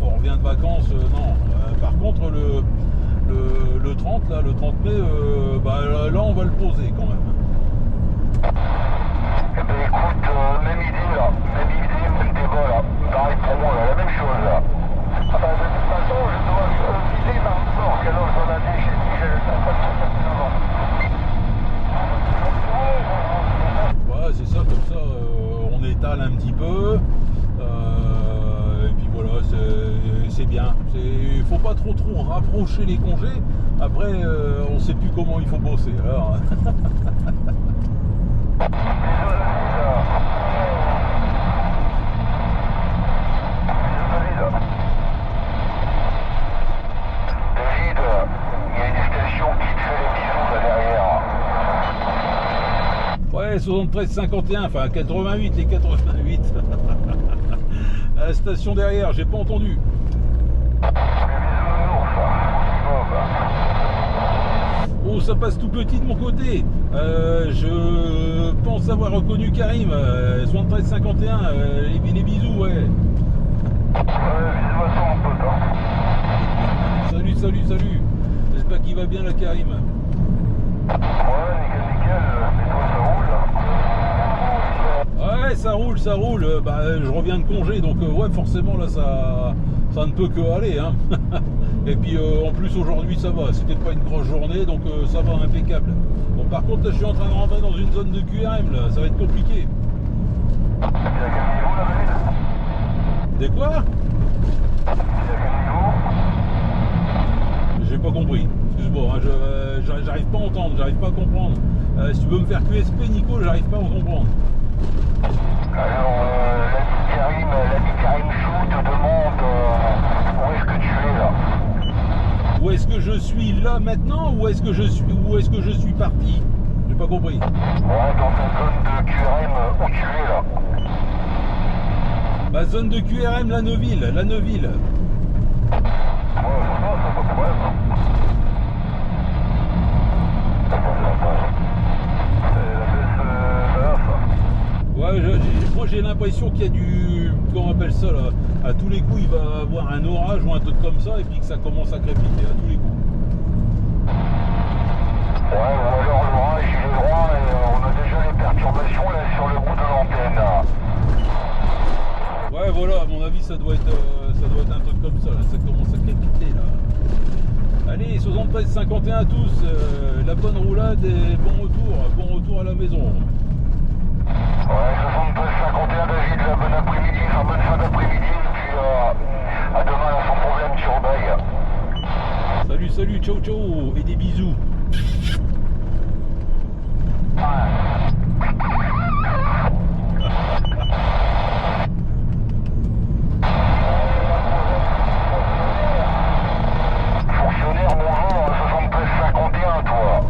on revient de vacances, non. Par contre le 30 là, le 30 mai, là on va le poser quand même. Eh ben écoute, même idée, même débat là, pareil pour moi, là, la même chose là. Ah bah de toute façon, je dois viser maintenant, quelle heure j'en ai chez lui, j'ai le temps. Ouais, c'est ça, comme ça, on étale un petit peu, et puis voilà, c'est bien. Il faut pas trop rapprocher les congés, après on sait plus comment il faut bosser. Alors. David, il y a une station qui te fait les bisous là derrière. Ouais, 73-51, enfin 88, les 88. À la station derrière, j'ai pas entendu. Oh, ça passe tout petit de mon côté. Je pense avoir reconnu Karim. 73-51, les bisous, ouais. Bisous à toi mon pote. Salut. J'espère qu'il va bien la Karim. Ouais, nickel, mais toi ça roule. Ouais, ça roule. Je reviens de congé, donc ouais, forcément là ça ne peut que aller. Hein. Et puis en plus aujourd'hui ça va, c'était pas une grosse journée, donc ça va impeccable. Bon, par contre là je suis en train de rentrer dans une zone de QRM là, ça va être compliqué. Il y a quel niveau là, David ? Des quoi ? Il y a quel niveau ? J'ai pas compris, excuse-moi, hein, j'arrive pas à entendre, j'arrive pas à comprendre. Si tu veux me faire QSP Nico, j'arrive pas à comprendre. Alors, l'ami Karim Chou te demande où est-ce que tu es là. Où est-ce que je suis là maintenant ou est-ce que je suis parti? J'ai pas compris. Ouais, dans ta zone de QRM, où tu es là. Ma zone de QRM, la Neuville. Ouais, ça pas de problème. Ouais, moi j'ai l'impression qu'il y a du... Comment on appelle ça là? À tous les coups il va avoir un orage ou un truc comme ça et puis que ça commence à crépiter à tous les coups. Ouais, ou alors l'orage il est droit et on a déjà les perturbations là sur le bout de l'antenne. Ouais voilà, à mon avis ça doit être un truc comme ça, là. Ça commence à crépiter là. Allez, 73-51 à tous, la bonne roulade et bon retour à la maison. Ouais, 72-51 David, la bonne après-midi, enfin bonne fin d'après-midi, et puis à demain là, sans problème, tu rebailles. Salut, ciao et des bisous. Fonctionnaire, bonjour, 73-51 toi.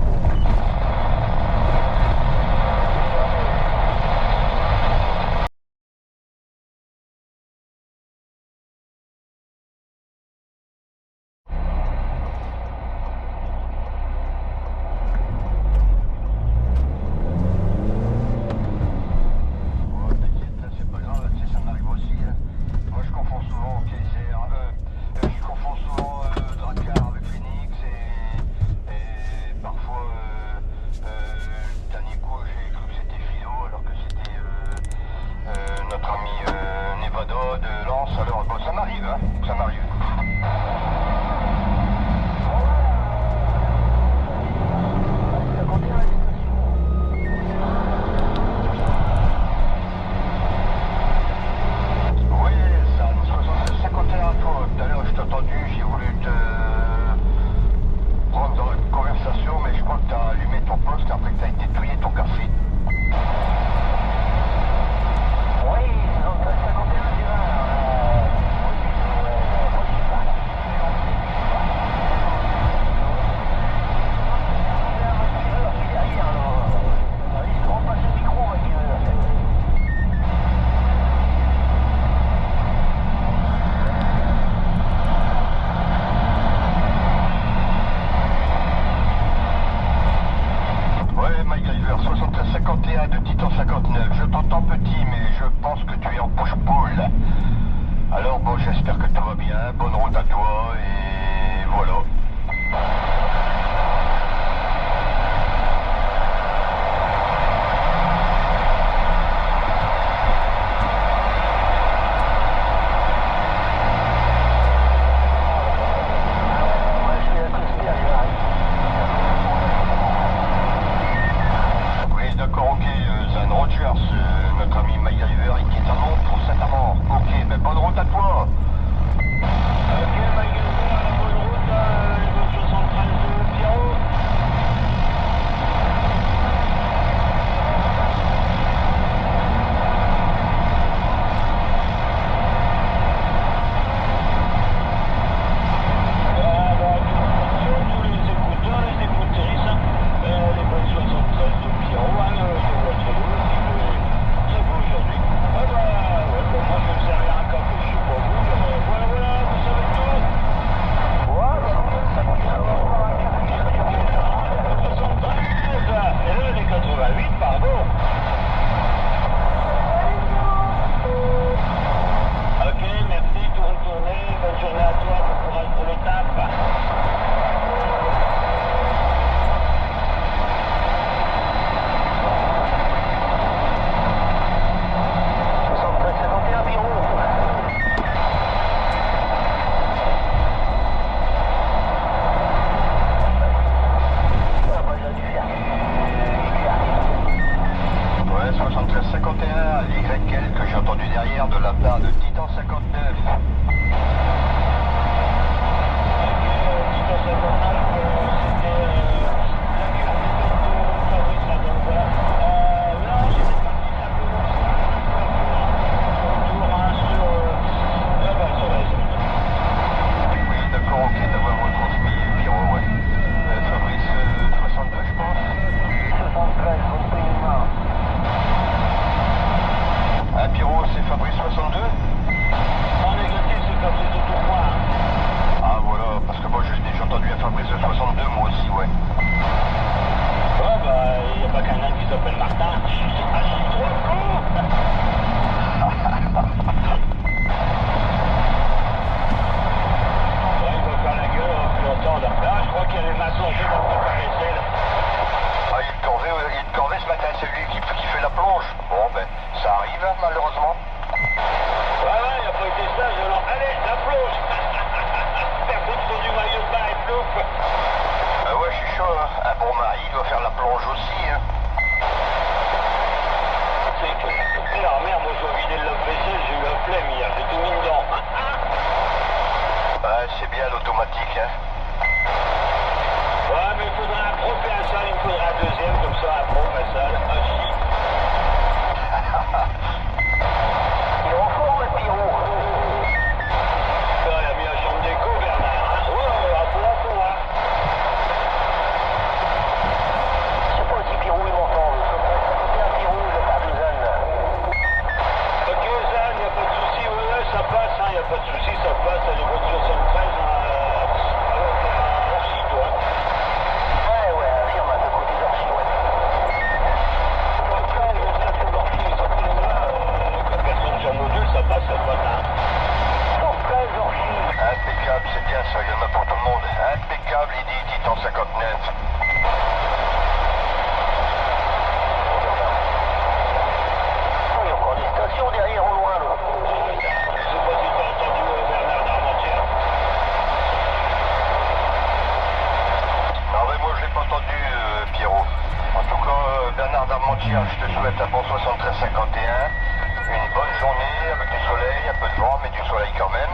quand même.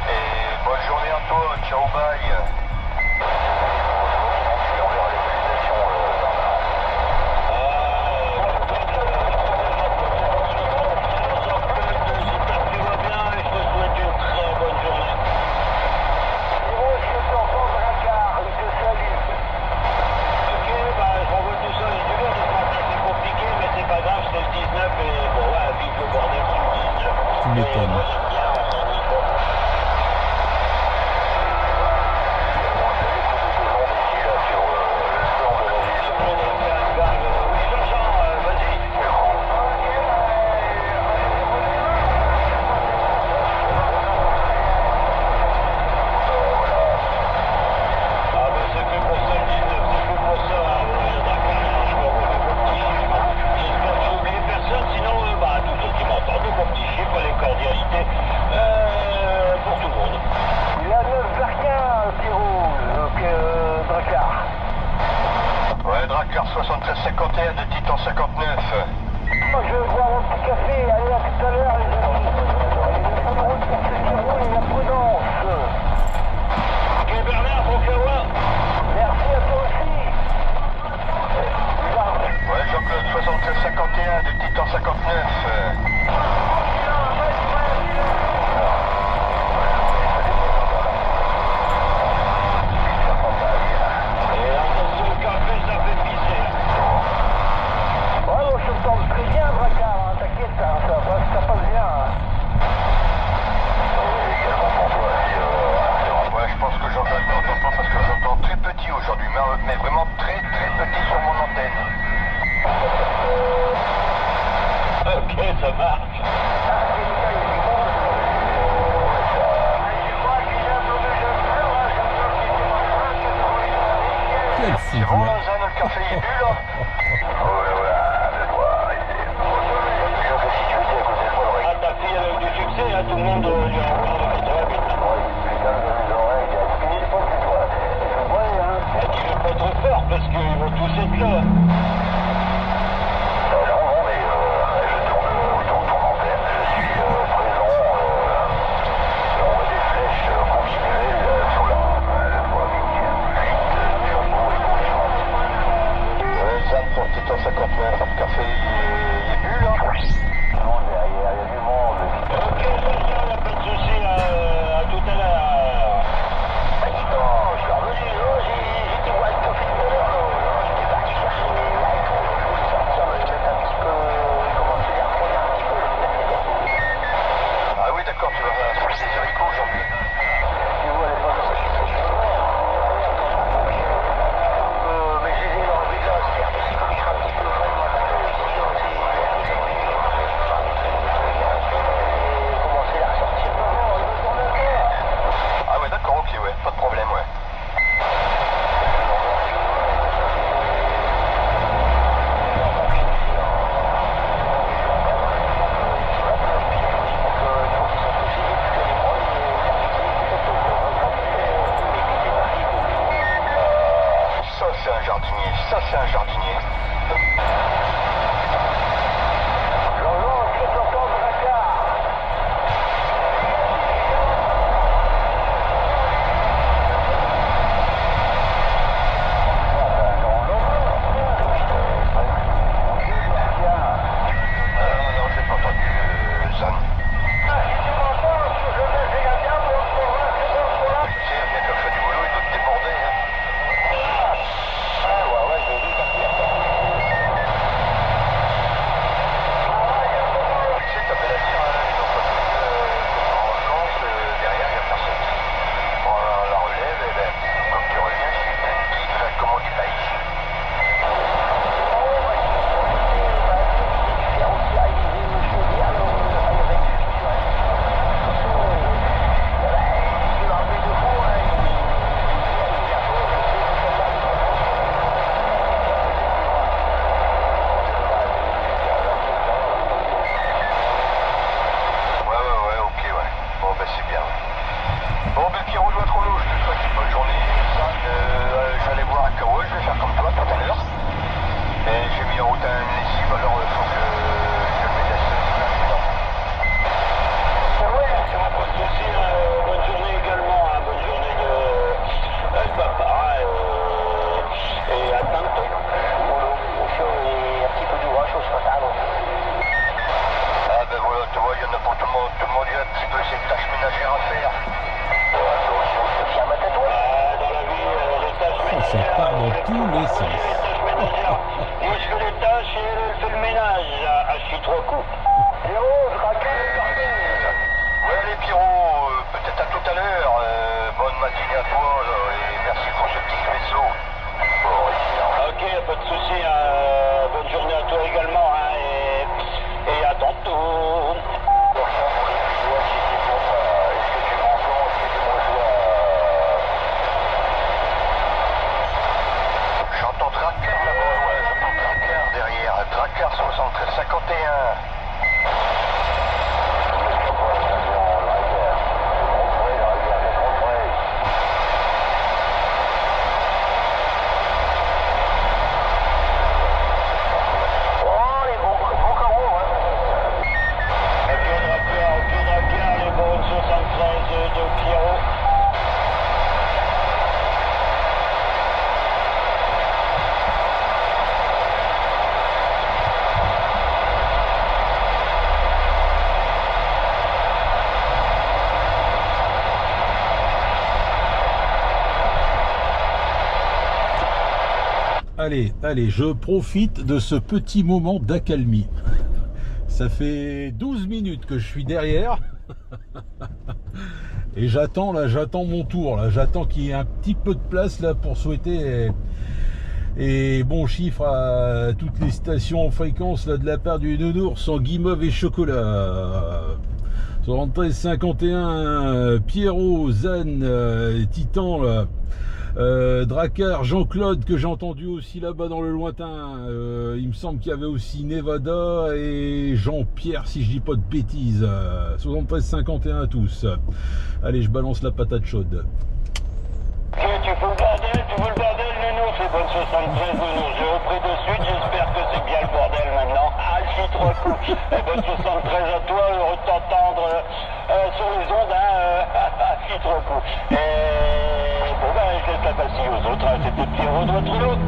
Et bonne journée à toi, ciao, bye. Tu m'étonnes. Drakkar 7351 de Titan 59. Moi je vais boire mon petit café, allez à tout à l'heure les amis. La route pour ceux qui roulent et la prudence. Ok Bernard, bon Kawa. Merci à toi aussi. Ouais, Jean-Claude 7351 de Titan 59. Aujourd'hui, mais vraiment très petit sur mon antenne. Ok, ça marche. Quel C'est bon, fou, Lausanne, le café est bu là. Ah, ta fille a eu du succès, hein, tout le monde lui a envoyé le 88. Dis-le pas trop fort parce qu'ils vont tous être là. Pour Titan 59, le café il est bu là. Non, derrière, il y a du monde. Ok, ça va, pas de soucis, à tout à l'heure. Je suis revenu, j'étais voir le café tout à l'heure, j'étais parti chercher tous les sens. Moi je fais les tâches et elle fait le ménage à Chitroco. Pierrot, Draquet, Ouais, allez Pierrot, peut-être à tout à l'heure. Bonne matinée à toi et merci pour ce petit vaisseau. Ok, pas de souci. Bonne journée à toi également. Et à tantôt. J'entends Drakkar là-bas, ouais, j'entends Drakkar derrière. Drakkar 7351. Allez, je profite de ce petit moment d'accalmie. Ça fait 12 minutes que je suis derrière. Et j'attends mon tour. Là, j'attends qu'il y ait un petit peu de place là pour souhaiter et bon chiffre à toutes les stations en fréquence là de la part du Nounours en guimauve et chocolat. 73 51 Pierrot, Zan, Titan là. Drakkar, Jean-Claude que j'ai entendu aussi là-bas dans le lointain, il me semble qu'il y avait aussi Nevada et Jean-Pierre si je dis pas de bêtises. 73-51 à tous. Allez, je balance la patate chaude. Ok, tu fous le bordel, Nounours, c'est bonne 73 Nounours. J'ai repris de suite, j'espère que c'est bien le bordel maintenant. Ah, je suis trop cool. Et bonne 73 à toi, heureux de t'entendre sur les ondes, je suis trop cool. Et bon, ben, je laisse la pastille aux autres, c'était Pierrot de votre lot.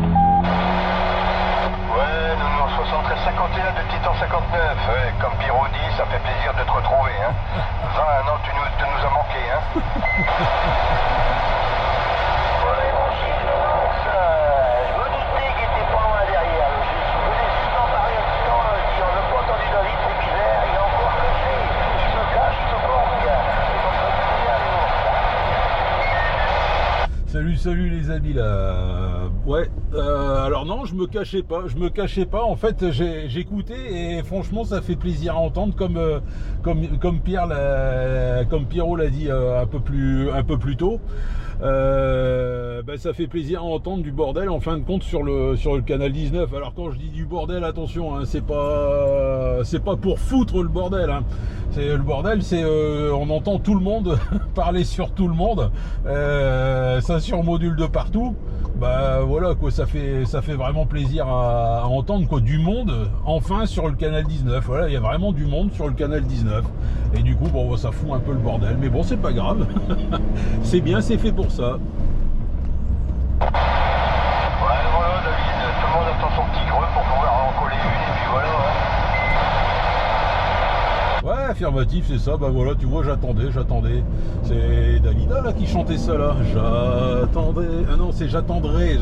Ouais, Nounours 7351 de Titan 59. Ouais, comme Pierrot dit, ça fait plaisir de te retrouver. Hein. 20 ans, tu nous as manqué. Hein. Je me doutais qu'il était pas loin derrière. Je voulais suivre par réaction. On n'a pas entendu David, c'est bizarre. Il est encore caché. Il se cache, il se planque. Salut les amis là. Ouais, alors non, je me cachais pas. En fait, j'écoutais et franchement, ça fait plaisir à entendre comme Pierrot l'a dit un peu plus tôt. Ça fait plaisir à entendre du bordel en fin de compte sur le canal 19. Alors quand je dis du bordel, attention, hein, c'est pas pour foutre le bordel. Hein. Le bordel, c'est on entend tout le monde parler sur tout le monde. Ça surmodule de partout. Bah voilà quoi, ça fait vraiment plaisir à entendre quoi, du monde enfin sur le canal 19. Voilà, il y a vraiment du monde sur le canal 19. Et du coup bon, ça fout un peu le bordel, mais bon, c'est pas grave. C'est bien, c'est fait pour ça. Ouais, voilà David, tout le monde attend son petit creux pour pouvoir en coller une et puis voilà. Hein. Ouais, affirmatif, c'est ça. Bah voilà, tu vois, j'attendais. C'est Dalida là qui chantait ça là. J'attendais. Ah non, c'est j'attendrai.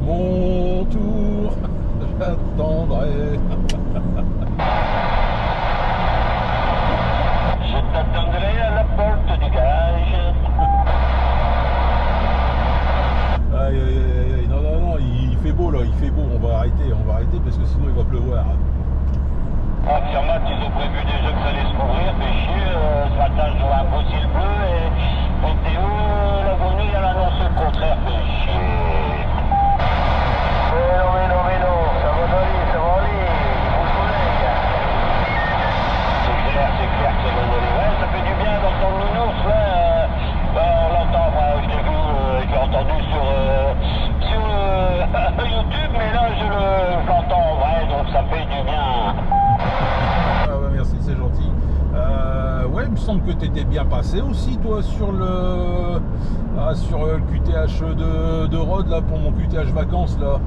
Mon tour, j'attendrai. Je t'attendrai à la porte du garage. Aïe, non, il fait beau là, on va arrêter parce que sinon il va pleuvoir. Ah, Firmat, ils ont prévu déjà que ça allait se couvrir, fait chier. Ce matin, je vois un beau ciel bleu et météo, la journée, elle annonce le contraire, fait chier. Mais non, ça va aller, il faut le soleil. C'est clair que ça va aller. Ouais, ça fait du bien d'entendre le Nounours, là. On l'entend, moi, je l'ai vu, je l'ai entendu sur YouTube, mais là, je l'entends en vrai, donc ça fait du bien. Ah ouais, merci, c'est gentil. Ouais, il me semble que tu étais bien passé aussi, toi, sur le QTH de Rhodes, là, pour mon QTH vacances, là.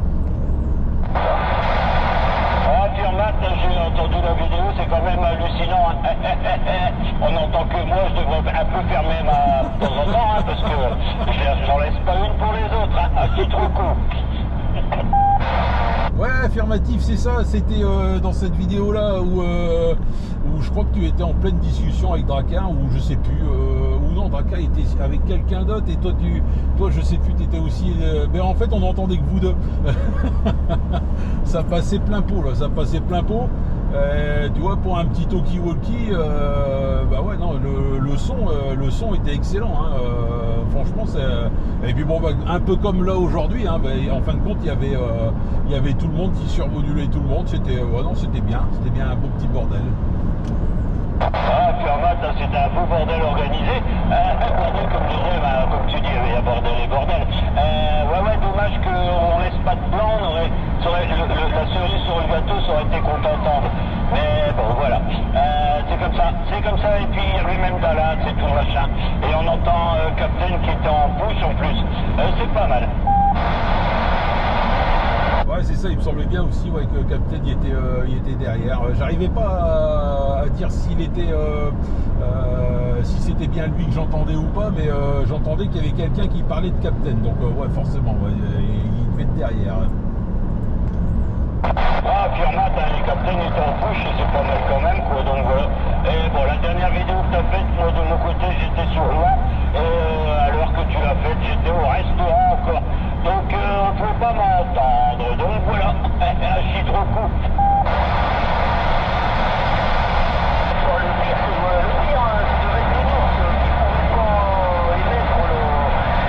Ah, Firmat, j'ai entendu la vidéo, c'est quand même hallucinant. On n'entend que moi, je devrais un peu fermer de temps en temps, parce que j'en laisse pas une pour les autres. C'est trop cool. affirmatif, c'est ça. C'était dans cette vidéo-là où je crois que tu étais en pleine discussion avec Draca, ou je sais plus, ou non, Draca était avec quelqu'un d'autre, et toi, je sais plus, tu étais aussi. Mais en fait, on n'entendait que vous deux. Ça passait plein pot, là, ça passait plein pot. Tu vois, pour un petit talkie-walkie, bah ouais, non, le son était excellent, hein, franchement, et puis bon, bah, un peu comme là aujourd'hui, hein, bah, en fin de compte, il y avait tout le monde qui surmodulait tout le monde, c'était bien un beau petit bordel. Ah, Fermat, c'était un beau bordel organisé. Un bordel, comme je disais, bah, comme tu dis, il y a bordel et bordel. Ouais, dommage qu'on laisse pas de plan, la cerise sur le gâteau, ça aurait été contentante. Mais bon, voilà. C'est comme ça, et puis lui-même Dallas, c'est tout machin. Et on entend Captain qui était en push en plus. C'est pas mal. Ouais, c'est ça, il me semblait bien aussi, ouais, que Captain il était derrière. J'arrivais pas à dire s'il était si c'était bien lui que j'entendais ou pas, mais j'entendais qu'il y avait quelqu'un qui parlait de Captain, donc ouais, forcément, ouais, il devait être derrière. Ah, Firmat, les Captain étaient en push, et c'est pas mal quand même, quoi, donc voilà. Et bon, la dernière vidéo que t'as faite, moi de mon côté, j'étais sur Rouen, et à l'heure que tu l'as faite, j'étais au restaurant encore. Donc on ne peut pas m'entendre, donc voilà, un chitre coup. Le pire, ça devait être les ours qui pouvaient pas émettre le...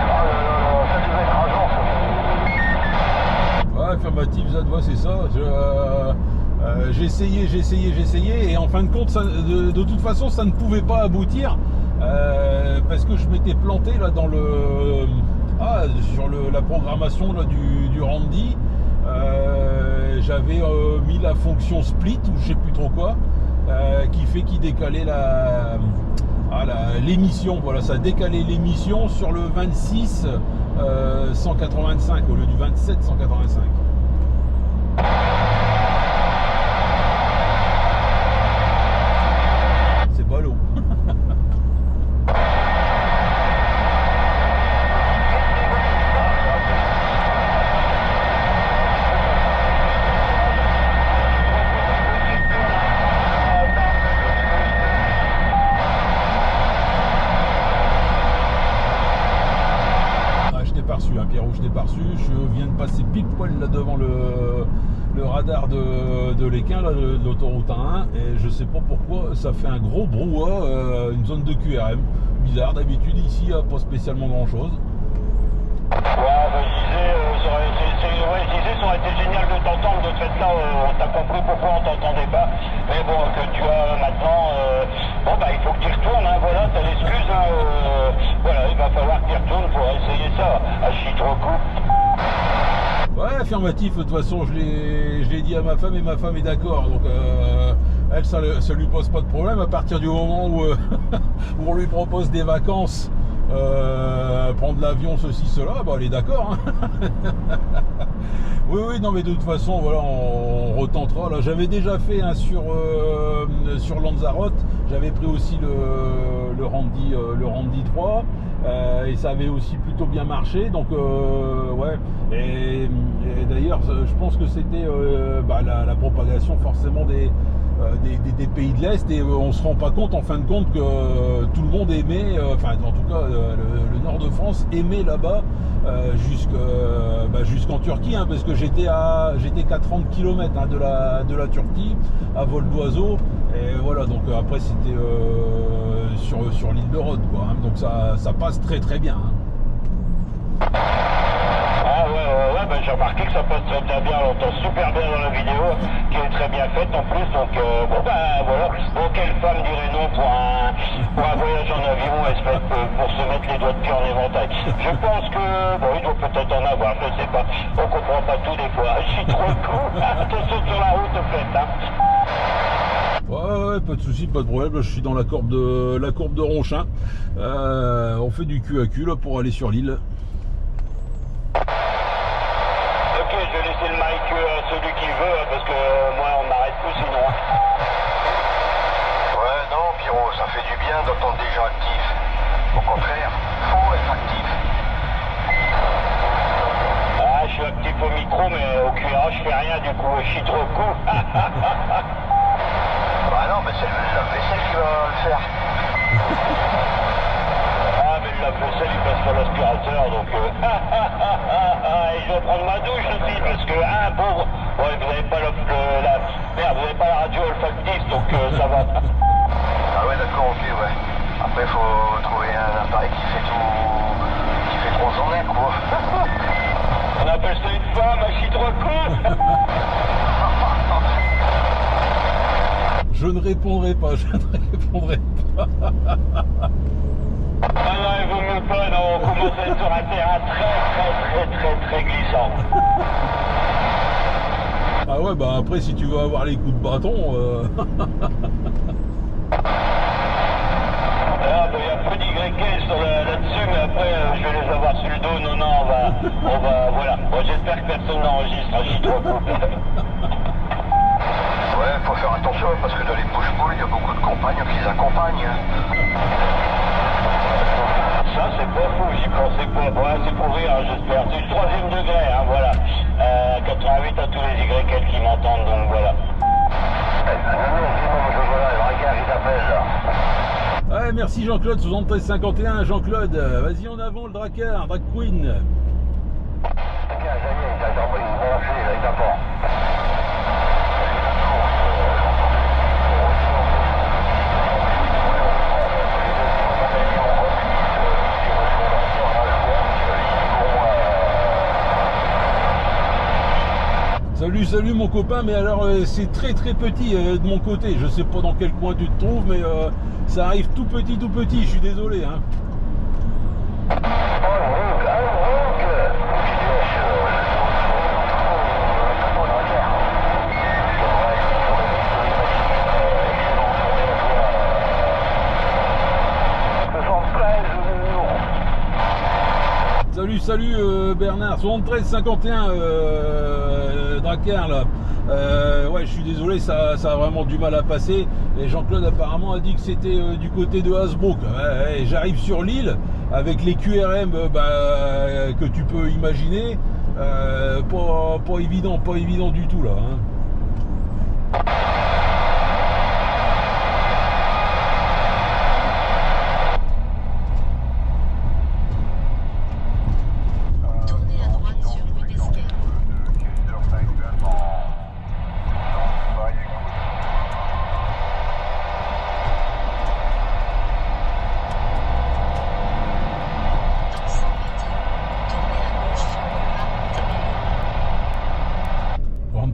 Ah là là, ça devait être agent, ça. Ouais, affirmatif, ça te voit, c'est ça. J'ai essayé, et en fin de compte, de toute façon, ça ne pouvait pas aboutir, parce que je m'étais planté là dans sur la programmation là, du Randy. J'avais mis la fonction split, ou je sais plus trop quoi, qui fait qu'il décalait l'émission. Voilà, ça décalait l'émission sur le 26 185 au lieu du 27 185. C'est ballot. Pierrot, je t'ai pas reçu, je viens de passer pile poil là devant le radar de l'Équin, de l'autoroute 1, et je sais pas pourquoi ça fait un gros brouhaha, une zone de QRM. Bizarre, d'habitude ici il n'y a pas spécialement grand chose. Ouais, je disais, ça aurait été génial de t'entendre, de fait là, on t'a compris pourquoi on t'entendait pas, mais bon, que tu as maintenant, bon bah il faut que tu retournes, hein, voilà, t'as l'excuse, hein, voilà, il va falloir que tu retournes pour essayer ça, à Chitroku. Ouais, affirmatif, de toute façon je l'ai dit à ma femme, et ma femme est d'accord, donc elle, ça lui pose pas de problème à partir du moment où on lui propose des vacances, prendre l'avion, ceci, cela, bah elle est d'accord, hein. Oui, non, mais de toute façon, voilà, on retentera. Là, j'avais déjà fait sur Lanzarote, j'avais pris aussi le Randy 3, et ça avait aussi plutôt bien marché, donc ouais, et d'ailleurs, je pense que c'était la propagation forcément des pays de l'Est, et on se rend pas compte en fin de compte que tout le monde aimait, enfin en tout cas le nord de France aimait là-bas jusqu'en Turquie, hein, parce que j'étais qu'à 30 km hein, de la Turquie à vol d'oiseau, et voilà, donc après c'était sur l'île de Rhodes, quoi, hein, donc ça passe très très bien, hein. Ah ouais, ben j'ai remarqué que ça passe très très bien, on entend super bien dans la vidéo, qui est très bien faite en plus, donc bon ben voilà, bon quelle femme dirait non pour un voyage en avion pour se mettre les doigts de pied en éventail. Je pense que, bon il doit peut-être en avoir, je sais pas, on comprend pas tout des fois, je suis trop cool, attention sur la route faites, hein. Ouais, pas de soucis, pas de problème. Là, je suis dans la courbe de Ronchin. On fait du cul à cul là pour aller sur l'île. Ok, je vais laisser le mic à celui qui veut, parce que moi on m'arrête plus sinon. Ouais, non, Pierrot, ça fait du bien d'entendre des gens actifs. Au contraire, faut être actif. Ah, je suis actif au micro, mais au QRA, je fais rien du coup. je chie trop con. Bah non, mais c'est le lave-vaisselle qui va le faire. Ah, mais le lave-vaisselle, il passe par l'aspirateur, donc... Et je vais prendre ma douche aussi, parce que, pauvre... Ouais, vous n'avez pas merde, vous n'avez pas la radio olfactive, donc ça va. Ah ouais, d'accord, ok, ouais. Après, il faut trouver un appareil qui fait tout... qui fait 3 journées, quoi. On appelle ça une femme, un chie trop con. Je ne répondrai pas, je ne répondrai pas. Ah non, il vaut mieux pas, non, on commence à être sur un terrain très glissant. Ah ouais, bah après, si tu veux avoir les coups de bâton... Ah, bah, il y a peu d'YK là-dessus, mais après, je vais les avoir sur le dos. Non, on va, voilà. Bon, j'espère que personne n'enregistre, un chie trop con. Ouais, faut faire attention, parce que dans les push-pull, il y a beaucoup de compagnes qui les accompagnent. Ça, c'est pas fou, j'y pensais pas. Ouais, c'est pour rire, j'espère. C'est du 3e degré, hein, voilà. 88 à tous les YL qui m'entendent, donc voilà. Ouais, merci Jean-Claude, 7351, Jean-Claude. Vas-y en avant, le Drakkar, Drag Queen. Salut mon copain, mais alors c'est très petit de mon côté, je sais pas dans quel coin tu te trouves, mais ça arrive tout petit, je suis désolé hein. Salut Bernard, 7351 Drakkar là. Ouais, je suis désolé, ça a vraiment du mal à passer. Et Jean-Claude apparemment a dit que c'était du côté de Hasbrook. Ouais, j'arrive sur l'île avec les QRM que tu peux imaginer. Pas évident du tout là. Hein.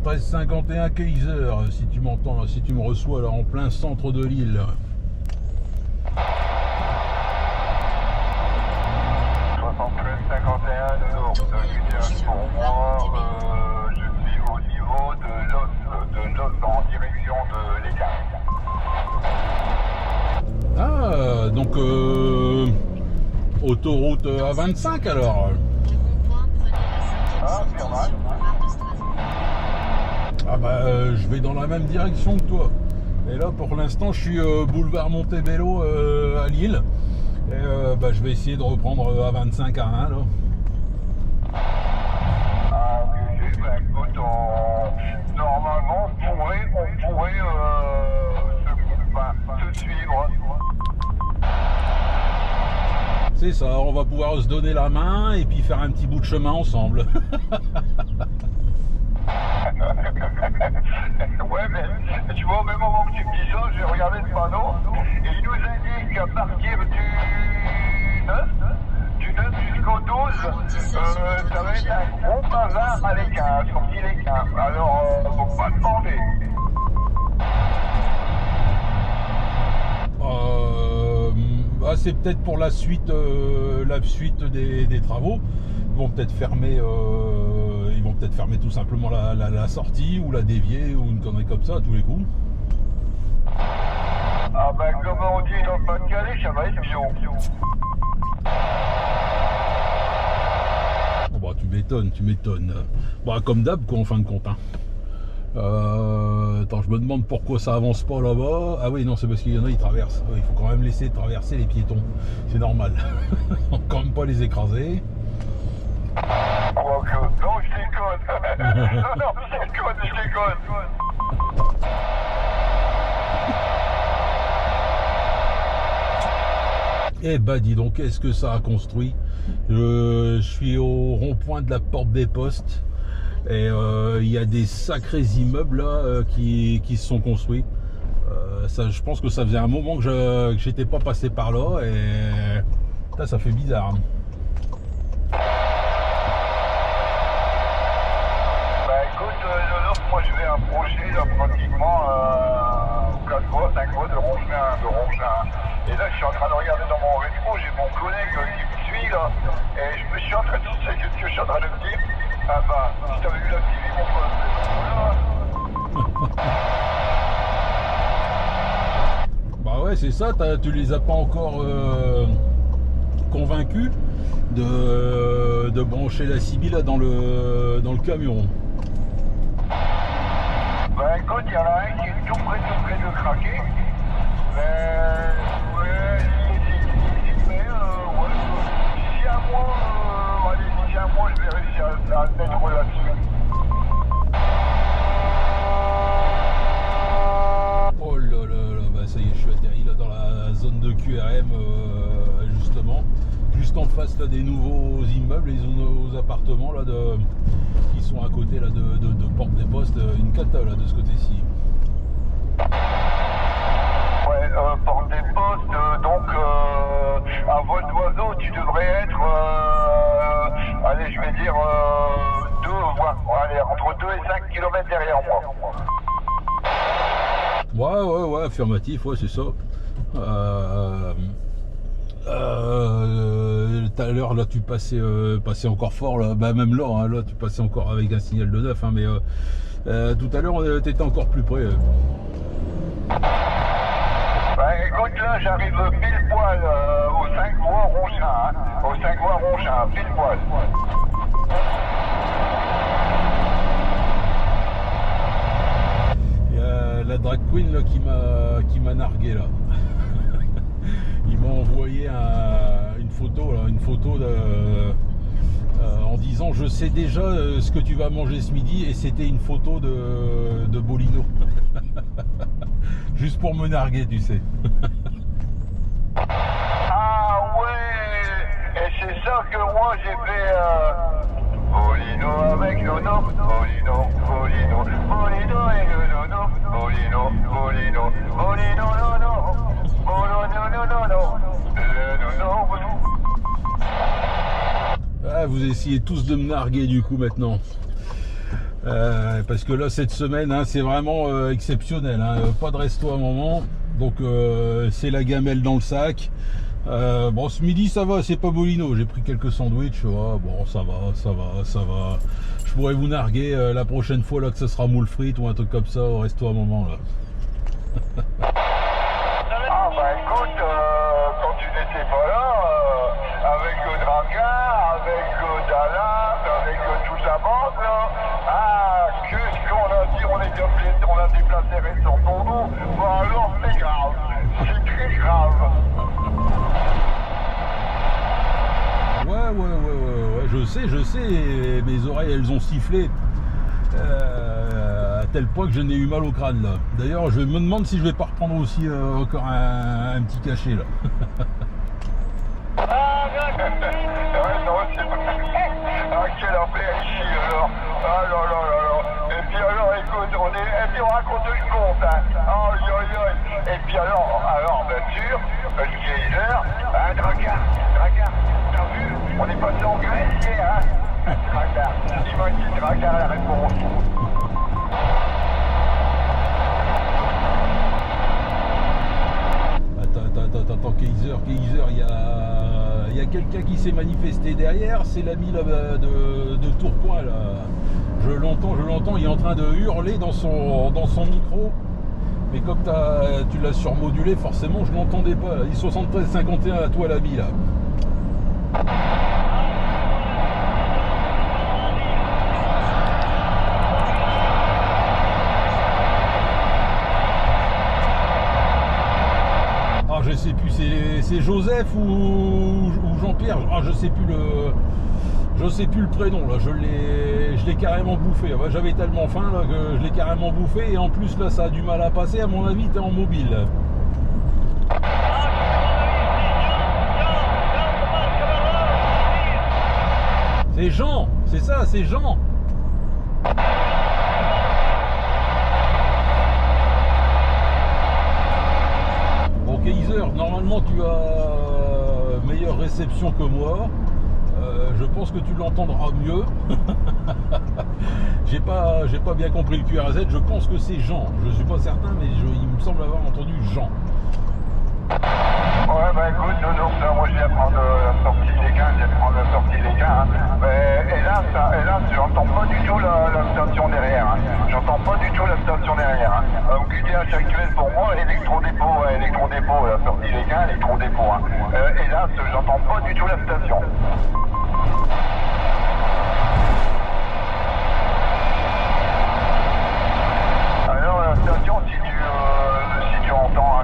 Treize 51 Kaiser, si tu m'entends, si tu me reçois là en plein centre de l'île. 73-51, pour moi, je suis au niveau de l'os en direction de l'écart. Ah, donc autoroute A25 alors. Ah, c'est normal. Ah bah je vais dans la même direction que toi. Et là pour l'instant je suis boulevard Montebello à Lille. Et bah, je vais essayer de reprendre A25 à 1 là. Ah ok, bah écoute, normalement on pourrait se suivre. C'est ça, on va pouvoir se donner la main et puis faire un petit bout de chemin ensemble. Ouais, mais tu vois, au même moment que tu me dis ça, j'ai regardé le panneau et il nous indique qu'à partir du 9 jusqu'au 12, ça va être un gros bazar à l'écart, sorti l'écart. Alors, faut pas demander. Bah, c'est peut-être pour la suite des travaux. Ils vont peut-être fermer tout simplement la sortie ou la dévier ou une connerie comme ça à tous les coups. Ah ben comme on dit dans le Pas-de-Calais, ça va être bio. Oh bah tu m'étonnes. Bah comme d'hab quoi en fin de compte. Hein. Attends, je me demande pourquoi ça avance pas là-bas. Ah oui non c'est parce qu'il y en a ils traversent. Il faut quand même laisser traverser les piétons. C'est normal. On va quand même pas les écraser. On va non, je déconne. Non, je déconne. Eh bah dis donc, qu'est-ce que ça a construit. Je suis au rond-point de la porte des Postes et il y a des sacrés immeubles là qui se sont construits. Ça, je pense que ça faisait un moment que j'étais pas passé par là et là, ça fait bizarre. Bah écoute, moi je vais un projet là pratiquement 4 voies, 5 voies de Rongelin. Et là je suis en train de regarder dans mon rétro, j'ai mon collègue qui me suit là, et je me suis en train de dire, qu'est-ce que je suis en train de me dire? Ah bah, si t'avais vu la TV mon pote, voilà. Bah ouais, c'est ça, tu les as pas encore convaincus de brancher la CB là dans le camion. Bah écoute, il y en a un qui est tout près de craquer. D'ici un mois, je vais réussir à le mettre là-dessus. Oh là là là, bah ça y est, je suis atterri là dans la zone de QRM justement, juste en face là des nouveaux immeubles, les nouveaux appartements là qui sont à côté là de Porte des Postes, une cata là de ce côté-ci. Ouais, Porte des Postes, donc à vol d'oiseau, tu devrais être, allez, je vais dire entre 2 et 5 km derrière moi. Ouais, affirmatif, ouais, c'est ça. Tout à l'heure, là, tu passais encore fort, là. Bah, même là, hein, là, tu passais encore avec un signal de 9, hein, mais tout à l'heure, tu étais encore plus près. Bah, écoute, là, j'arrive pile poil aux 5 voies Rongelin, hein, aux 5 voies Rongelin, pile poil. La drag queen là, qui m'a nargué là. Il m'a envoyé une photo en disant je sais déjà ce que tu vas manger ce midi, et c'était une photo de Bolino. Juste pour me narguer, tu sais. Ah ouais, et c'est ça que moi j'ai fait Bolino avec Nono, Bolino et Nono, Bolino, Nono, Ah, vous essayez tous de me narguer du coup maintenant. Parce que là cette semaine hein, c'est vraiment exceptionnel, hein, pas de resto à un moment, donc c'est la gamelle dans le sac. Bon, ce midi ça va, c'est pas Bolino, j'ai pris quelques sandwichs, bon ça va. Je pourrais vous narguer la prochaine fois là que ce sera moule frites ou un truc comme ça au resto à un moment là. Ah bah écoute, quand tu n'étais pas là, avec Dragar, avec Dallas, avec toute la bande là, qu'est-ce qu'on a dit, on a déplacé sur ton dos, bah alors c'est grave, c'est très grave. Ouais, je sais, mes oreilles elles ont sifflé à tel point que je n'ai eu mal au crâne là. D'ailleurs, je me demande si je vais pas reprendre aussi encore un petit cachet là. Quelle affaire ici alors. Ah là. Et puis alors écoute, on raconte une conte, hein. Et puis alors bien sûr, Geyser, Dragar, t'as vu, on est passé en Grèce hier, hein. Dragar, il m'a dit Dragar la réponse. Attends, Geyser, il y a quelqu'un qui s'est manifesté derrière, c'est l'ami là de Tourcoing là. Je l'entends, il est en train de hurler dans son micro. Mais comme tu l'as surmodulé, forcément je l'entendais pas. Il 73-51 à toi l'ami là. je sais plus, c'est Joseph ou Jean-Pierre, je sais plus le prénom là, je l'ai carrément bouffé. J'avais tellement faim là, que je l'ai carrément bouffé, et en plus là ça a du mal à passer, à mon avis t'es en mobile. C'est Jean, c'est ça, c'est Jean. Bon, Kaiser, normalement tu as meilleure réception que moi. Je pense que tu l'entendras mieux. J'ai pas bien compris le QRZ, je pense que c'est Jean. Je suis pas certain, mais il me semble avoir entendu Jean. Ouais, bah écoute, moi je viens prendre la sortie des gains, et là, j'entends pas du tout la station derrière. J'entends pas du tout la station derrière. QTH actuel pour moi, électrodépôt, la sortie des gains, électrodépôt. Et là, j'entends pas du tout la station. Alors la station, si tu entends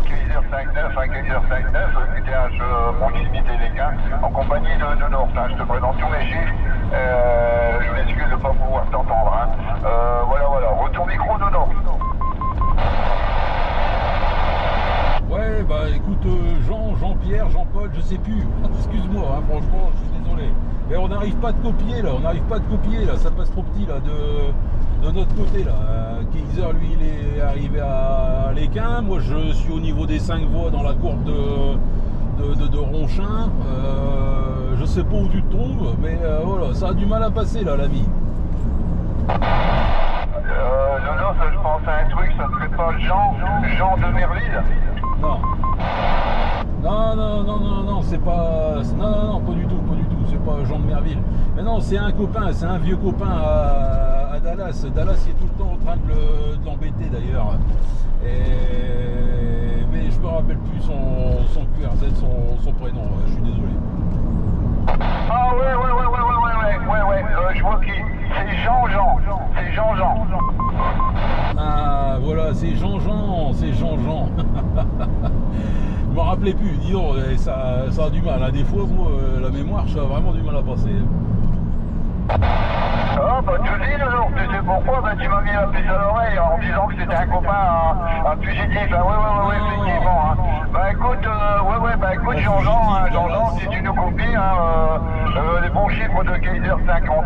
Kaiser 5-9, QTH proximité des gains, en compagnie de North, je te présente tous mes chiffres, je m'excuse de ne pas pouvoir t'entendre. Voilà, retour micro de North. Ouais, bah écoute, Jean-Pierre, Jean-Paul, je sais plus. Excuse-moi, franchement, je suis désolé. Mais on n'arrive pas de copier là, ça passe trop petit là de notre côté là. Kaiser lui il est arrivé à l'Équin, moi je suis au niveau des 5 voies dans la courbe de Ronchin. Je sais pas où tu te trouves, mais voilà, ça a du mal à passer là, l'ami. Non, ça je pense à un truc, ça serait pas Jean de Merville? Non, c'est pas. Non, pas du tout, c'est pas Jean de Merville. Mais non, c'est un copain, c'est un vieux copain à Dallas. Dallas, il est tout le temps en train de l'embêter d'ailleurs. Mais je me rappelle plus son QRZ, son prénom, je suis désolé. Ah ouais, je vois qui. C'est Jean. Ah voilà, c'est Jean. Je me rappelais plus, dis donc, ça a du mal. Des fois, moi, la mémoire, ça a vraiment du mal à passer. Ah bah tu dis alors, tu sais pourquoi? Tu m'as mis la puce à l'oreille en disant que c'était un copain, un fugitif. Ouais, effectivement. Bah écoute, Jean-Jean, si tu nous copies, les bons chiffres de Kaiser 5-9,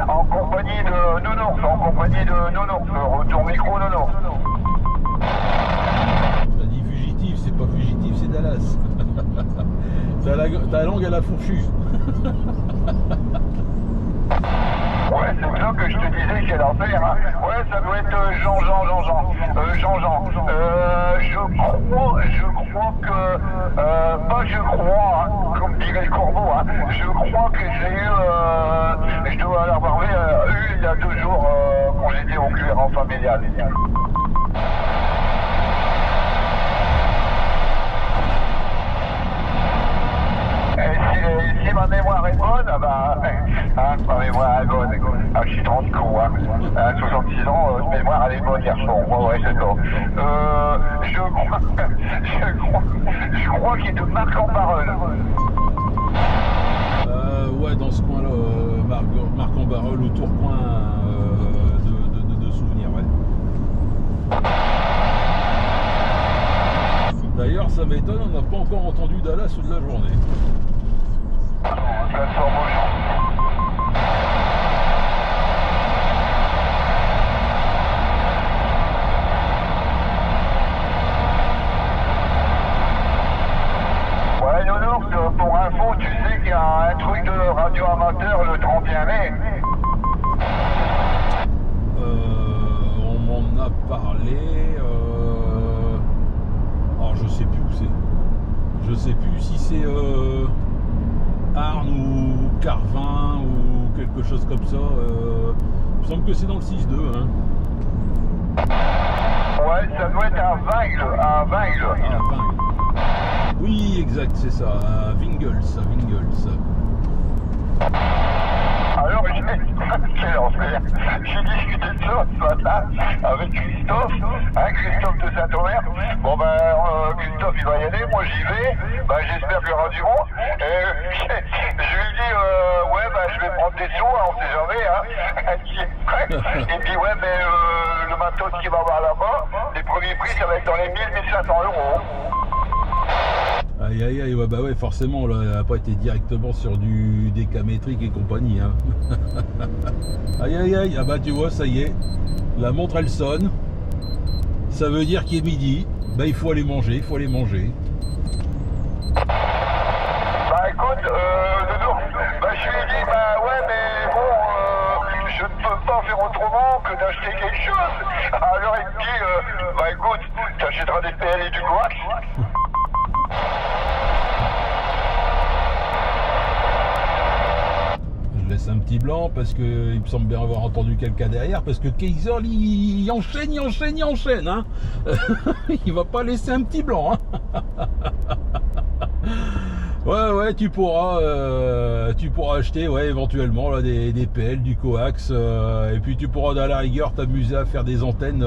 en compagnie de Nounours, retour micro Nounours. T'as dit fugitif, c'est pas fugitif, c'est Dallas. T'as la langue à la fourchue. Ouais, c'est ça que je te disais quelle affaire. Ouais, ça doit être Jean. Je crois que, comme dirait le corbeau, je crois que je dois l'avoir eu il y a 2 jours quand j'étais au QRZ familial. Si ma mémoire est bonne, ma mémoire est bonne. Je suis 30 con, 66 ans, ma mémoire elle est bonne hier soir. Ouais, c'est ça. Je crois qu'il est de Marc-en-Barœul. Ouais, dans ce coin-là, Marc-en-Barœul, au Tourcoing de souvenirs, ouais. D'ailleurs, ça m'étonne, on n'a pas encore entendu Dallas de la journée. Plateforme Auchan. Ouais, Nounours, pour info, tu sais qu'il y a un truc de radio amateur le 31 mai. On m'en a parlé. Je sais plus où c'est. Je sais plus si c'est Arnes ou Carvin ou quelque chose comme ça. Il me semble que c'est dans le 6-2. Ouais, ça doit être à Vingles. Ah, Vingles. Oui, exact, c'est ça. À Vingles. Alors, je quel enfer. J'ai discuté de ça ce matin avec Christophe, Christophe de Saint-Omer. Bon ben, Christophe il va y aller, moi j'y vais. Ben j'espère qu'il y aura du monde. Je lui dis, ouais ben je vais prendre des sous, on sait jamais, Et puis ouais, mais le matos qu'il va avoir là-bas, les premiers prix ça va être dans les 1000-1500 €. Aïe aïe aïe, ouais, bah ouais, forcément, là, elle n'a pas été directement sur du décamétrique et compagnie. Hein. Aïe aïe aïe, ah bah tu vois, ça y est, la montre elle sonne. Ça veut dire qu'il est midi, bah il faut aller manger, il faut aller manger. Bah écoute, je lui ai dit, bah ouais, mais bon, je ne peux pas faire autrement que d'acheter quelque chose. Alors il me dit, bah écoute, t'achèteras des PL et du coax. Je laisse un petit blanc parce que il me semble bien avoir entendu quelqu'un derrière, parce que Kaiser il enchaîne, hein. Il va pas laisser un petit blanc, hein. Ouais, tu pourras acheter, ouais, éventuellement là, des PL, du coax, et puis tu pourras à la rigueur t'amuser à faire des antennes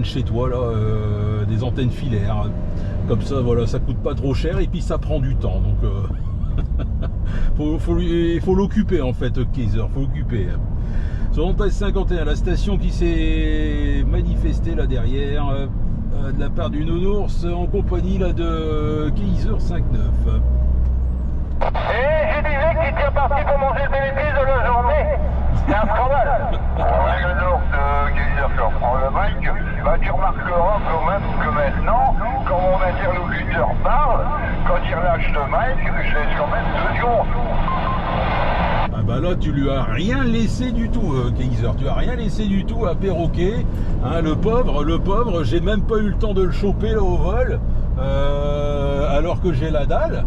chez toi là, des antennes filaires. Comme ça, voilà, ça coûte pas trop cher et puis ça prend du temps. Donc faut l'occuper en fait, Kaiser, faut l'occuper. 73-51, la station qui s'est manifestée là derrière, de la part du nounours en compagnie là de Kaiser 5-9. Et je disais que tu étais parti pour manger le bénéfice de la journée. C'est un scandale. Oui, le Nord, Kaiser, si on prend le mic, bah, tu remarqueras quand même que maintenant, quand mon interlocuteur parle, quand il relâche le mic, je laisse quand même 2 secondes. Ah bah là tu lui as rien laissé du tout, Kaiser, tu as rien laissé du tout à Perroquet, hein, le pauvre, j'ai même pas eu le temps de le choper là au vol, alors que j'ai la dalle.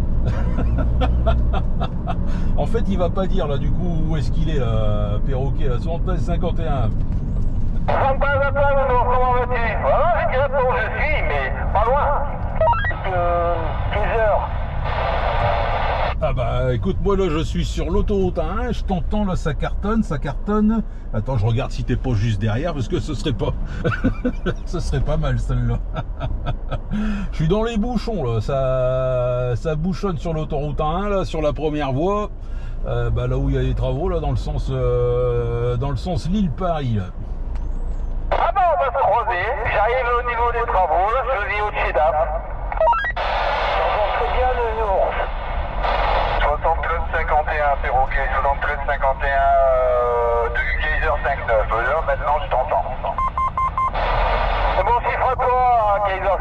En fait il va pas dire là du coup où est-ce qu'il est là, Perroquet, là, 73-51. Comment vas-tu? Voilà, je dirais pas où je suis, mais pas loin. 10 heures. Ah bah écoute, moi là je suis sur l'autoroute A1, je t'entends là, ça cartonne. Attends, je regarde si t'es pas juste derrière parce que ce serait pas ce serait pas mal celle-là. Je suis dans les bouchons là, ça bouchonne sur l'autoroute A1 là, sur la première voie, bah, là où il y a les travaux là, dans le sens Lille-Paris là. Ah bah on va se croiser, j'arrive au niveau des travaux, là je vis au Chedap. On très bien le ours. 73-51, Perroquet, 73-51 de Kaiser 5-9. Là, maintenant, je t'entends. C'est bon chiffre à toi, Kaiser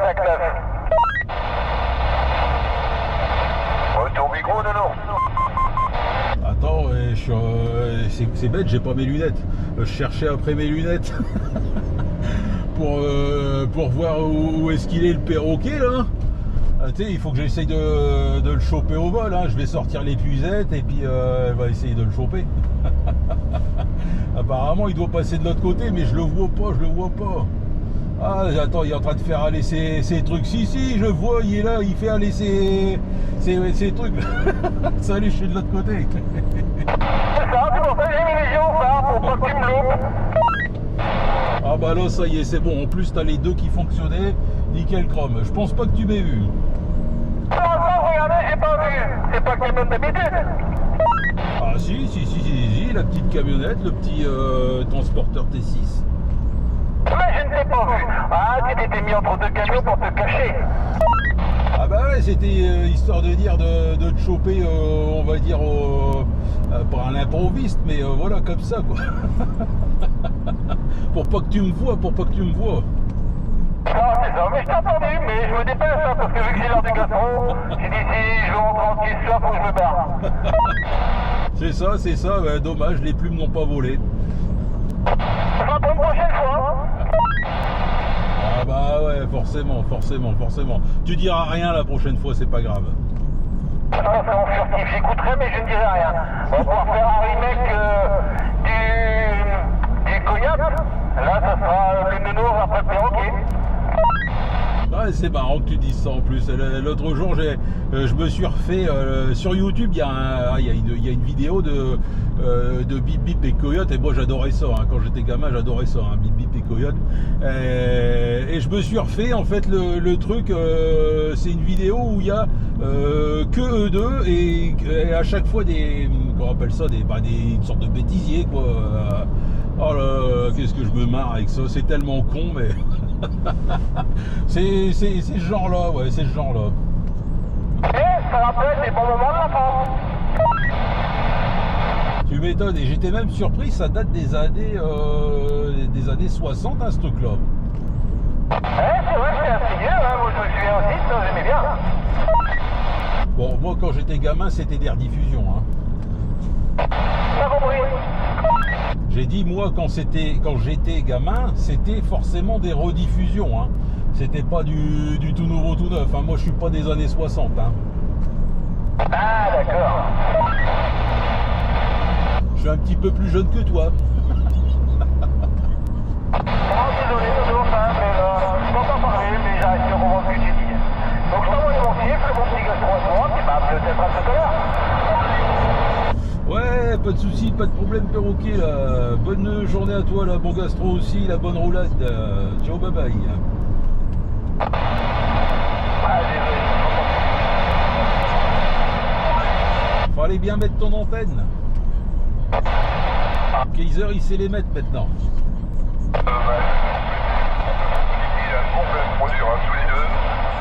5-9. Ton micro, Nono. Attends, c'est bête, j'ai pas mes lunettes. Je cherchais après mes lunettes pour voir où est-ce qu'il est le Perroquet là. Il faut que j'essaye de le choper au vol, hein. Je vais sortir l'épuisette et puis elle va essayer de le choper. Apparemment il doit passer de l'autre côté, mais je le vois pas. Ah attends, il est en train de faire aller ses trucs. Si, je vois, il est là, il fait aller ses trucs. Salut, je suis de l'autre côté. C'est ça, c'est pour ça que j'ai mis les yeux au phare, pour pas que tu me loupes. Ah bah là ça y est, c'est bon. En plus t'as les deux qui fonctionnaient. Nickel chrome. Je pense pas que tu m'aies vu. Non, regardez, j'ai pas vu. C'est pas camion d'habitude. Ah si, la petite camionnette, le petit transporteur T6. Mais je ne t'ai pas vu. Ah, tu t'étais mis entre deux camions pour te cacher. Ah bah ouais, c'était histoire de dire de te choper, on va dire, pas un improviste, mais voilà, comme ça quoi. Pour pas que tu me vois. Non, c'est ça, mais je t'ai entendu, mais je me dépêche, hein, parce que vu que j'ai l'heure du gastron, j'ai dit si je veux rentrer en caisse là, faut que je me barre. C'est ça, bah, dommage, les plumes n'ont pas volé. Ça sera pour une prochaine fois. Ah bah ouais, forcément. Tu diras rien la prochaine fois, c'est pas grave. Non, c'est en furtif, j'écouterai, mais je ne dirai rien. On va pouvoir faire un remake du cognac. Là, ça sera le nounours après le Perroquet. Ah Ouais, c'est marrant que tu dises ça en plus. L'autre jour, je me suis refait sur YouTube. Il y a une vidéo de Bip Bip et Coyote. Et moi, j'adorais ça. Hein. Quand j'étais gamin, j'adorais ça. Hein, Bip Bip et Coyote. Et je me suis refait en fait le truc. C'est une vidéo où il y a que eux deux et à chaque fois qu'on appelle ça une sorte de bêtisier quoi. Oh là là, qu'est-ce que je me marre avec ça. C'est tellement con, mais. c'est ce genre-là, ouais, c'est ce genre-là. Et ça rappelle les bons moments de l'enfance. Tu m'étonnes, et j'étais même surpris, ça date des années 60, hein, ce truc-là. C'est vrai que c'est assez vieux, hein. Moi je me souviens aussi, ça j'aimais bien. Bon, moi quand j'étais gamin, c'était des rediffusions. Hein. T'as compris? J'ai dit, moi, quand j'étais gamin, c'était forcément des rediffusions. Hein. C'était pas du tout nouveau, tout neuf. Hein. Moi, je suis pas des années 60. Hein. Ah, d'accord. Je suis un petit peu plus jeune que toi. Désolé, Nodos, hein, mais je peux pas parler, mais j'arrive de comprendre ce que tu dis. Donc je t'envoie mon chiffre, mon petit gars sur moi, puis bah, peut-être à tout à l'heure. Ouais, pas de soucis, pas de problème, perroquet. Là. Bonne journée à toi, la bon gastro aussi, la bonne roulade. Ciao, bye bye. Ah, désolé. Fallait bien mettre ton antenne. Kaiser, il sait les mettre maintenant. Il a une complète produire à tous les deux.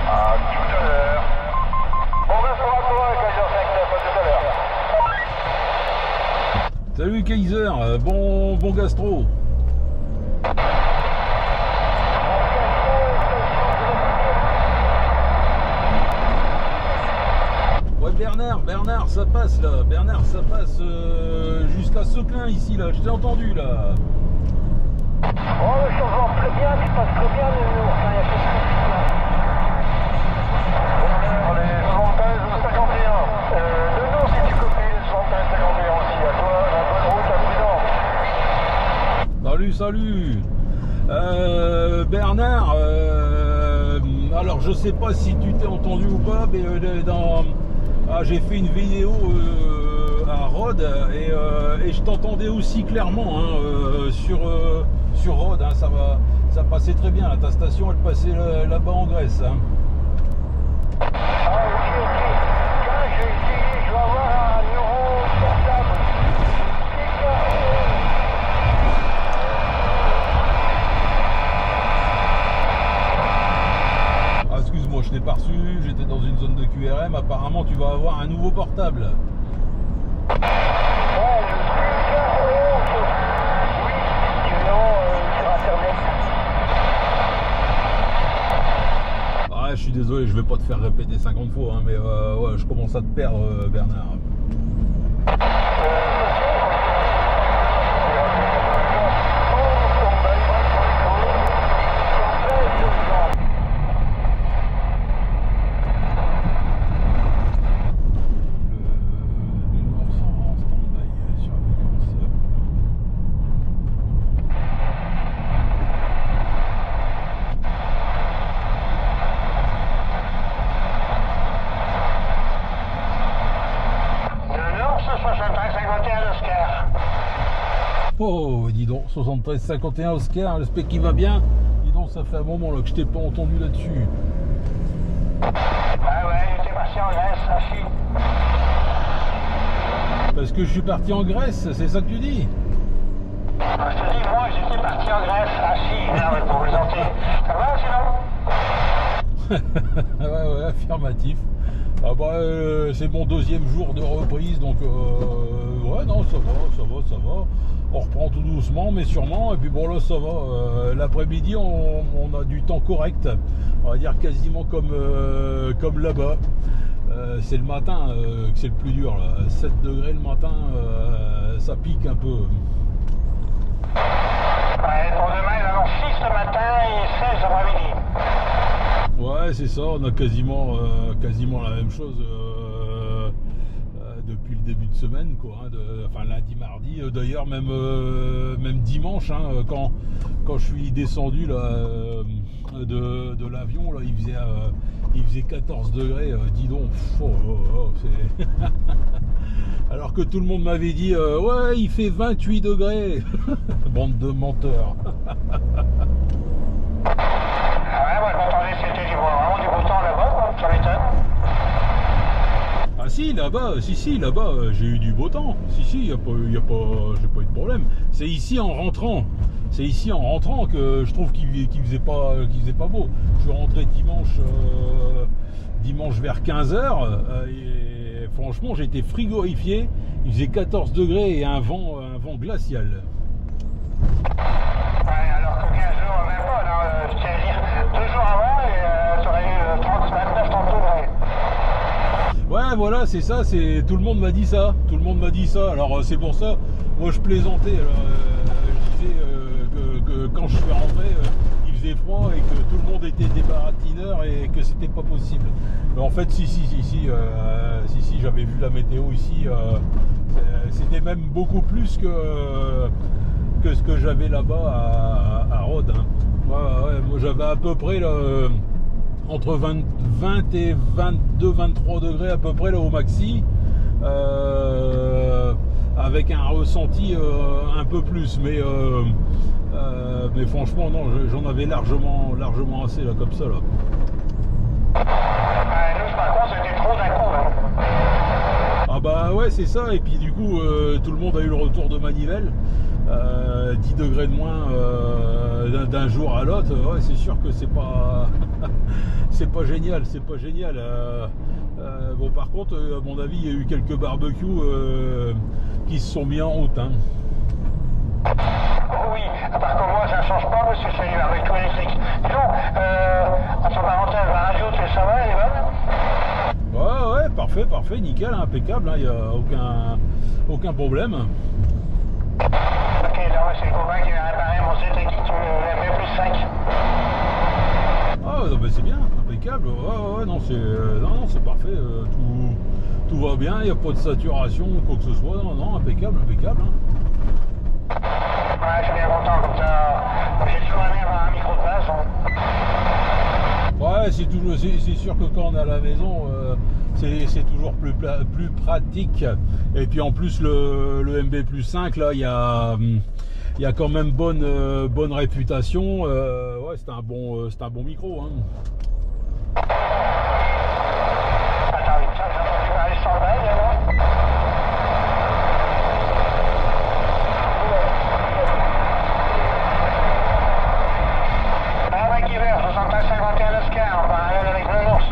À tout à l'heure. Bon, ben, ça va toi, Kaiser 5-9, à tout à l'heure. Salut Kaiser, bon gastro. Ouais Bernard, ça passe là. Bernard, ça passe jusqu'à Seclin ici là. Je t'ai entendu là. Oh, le changement très bien, tu passes très bien, mais enfin, il y a quelque chose là. On est 75-51. De nous, si tu copies les 75-51 aussi, à toi, la bonne route à prudence. Salut. Bernard, alors je sais pas si tu t'es entendu ou pas, mais j'ai fait une vidéo à Rhodes et je t'entendais aussi clairement hein, sur Rhodes, hein, ça passait très bien, ta station elle passait là-bas en Grèce. Hein. Ah, ok. Tiens, je vais essayer, je vais avoir un euro portable. Ah, excuse-moi, je t'ai pas reçu, j'étais dans une zone de QRM, apparemment tu vas avoir un nouveau portable. Je suis désolé, je vais pas te faire répéter 50 fois, hein, mais ouais, je commence à te perdre, Bernard. Le Nord s'en rend en stand-by sur la fréquence. Oh, dis donc, 73-51 Oscar, le spec qui va bien. Dis donc, ça fait un moment là que je t'ai pas entendu là-dessus. Ah ouais, j'étais parti en Grèce, à Chine. Parce que je suis parti en Grèce, c'est ça que tu dis? Je te dis, moi j'étais parti en Grèce, à Chine, pour plaisanter. Ça va sinon? Ouais, affirmatif. Ah bah, c'est mon deuxième jour de reprise, donc ouais, non, ça va. On reprend tout doucement, mais sûrement. Et puis bon, là, ça va. L'après-midi, on a du temps correct. On va dire quasiment comme là-bas. C'est le matin que c'est le plus dur. Là. 7 degrés le matin, ça pique un peu. Ouais, pour demain, il annonce 6 le matin et 16 l'après-midi. Ouais, c'est ça. On a quasiment la même chose depuis le début de semaine, quoi. Hein, enfin, lundi, mardi. D'ailleurs, même dimanche, hein, quand je suis descendu là, de l'avion, là, il faisait 14 degrés, dis donc, c'est... Alors que tout le monde m'avait dit, ouais, il fait 28 degrés, bande de menteurs. Ah ouais, moi je m'entendais, c'était vraiment du beau temps là-bas, quoi, ça m'étonne. Ah si, là-bas, j'ai eu du beau temps. Si, j'ai pas eu de problème. C'est ici en rentrant que je trouve qu'il faisait pas beau. Je suis rentré dimanche vers 15h et franchement j'étais frigorifié. Il faisait 14 degrés et un vent glacial. Ouais, alors que 15 jours, même pas, alors, je tiens à dire, 2 jours avant, et ça aurait eu 29-30 degrés. Ouais, voilà, c'est ça, tout le monde m'a dit ça. Alors c'est pour ça, moi je plaisantais. Je disais que quand je suis rentré, il faisait froid et que tout le monde était des baratineurs et que c'était pas possible. Mais en fait, si, j'avais vu la météo ici. C'était même beaucoup plus que ce que j'avais là-bas à Rhodes. Hein. Ouais, moi j'avais à peu près là, entre 20 et 22-23 degrés à peu près là au maxi, avec un ressenti un peu plus, mais franchement non, j'en avais largement assez là comme ça là. Nous par contre c'était trop d'un coup. Hein. Ah bah ouais, c'est ça, et puis du coup tout le monde a eu le retour de manivelle, 10 degrés de moins d'un jour à l'autre. Ouais, c'est sûr que c'est pas c'est pas génial. Bon, par contre, à mon avis, il y a eu quelques barbecues qui se sont mis en route. Hein. Oui, par contre moi ça ne change pas parce que c'est du barbecue électrique. Disons, entre parenthèses, la radio, ça va, elle est bonne? Ouais, parfait, nickel, impeccable, il n'y a aucun problème. Ok, là c'est le copain qui va réparer mon ZX MB+5. Ah non, bah, c'est bien, impeccable. Ouais, non, c'est parfait. Tout va bien, il n'y a pas de saturation ou quoi que ce soit. Non, impeccable. Hein. Ouais, je suis bien content, comme ça j'ai toujours aimé avoir un micro de base. Hein. Ouais, c'est sûr que quand on est à la maison, c'est toujours plus pratique. Et puis en plus le MB+5 là, il y a quand même bonne réputation. Ouais, c'est un bon micro. Hein. Attends, j'ai entendu parler sans bail, là. MacGyver, 61 Oscar, en parallèle avec le Nounours.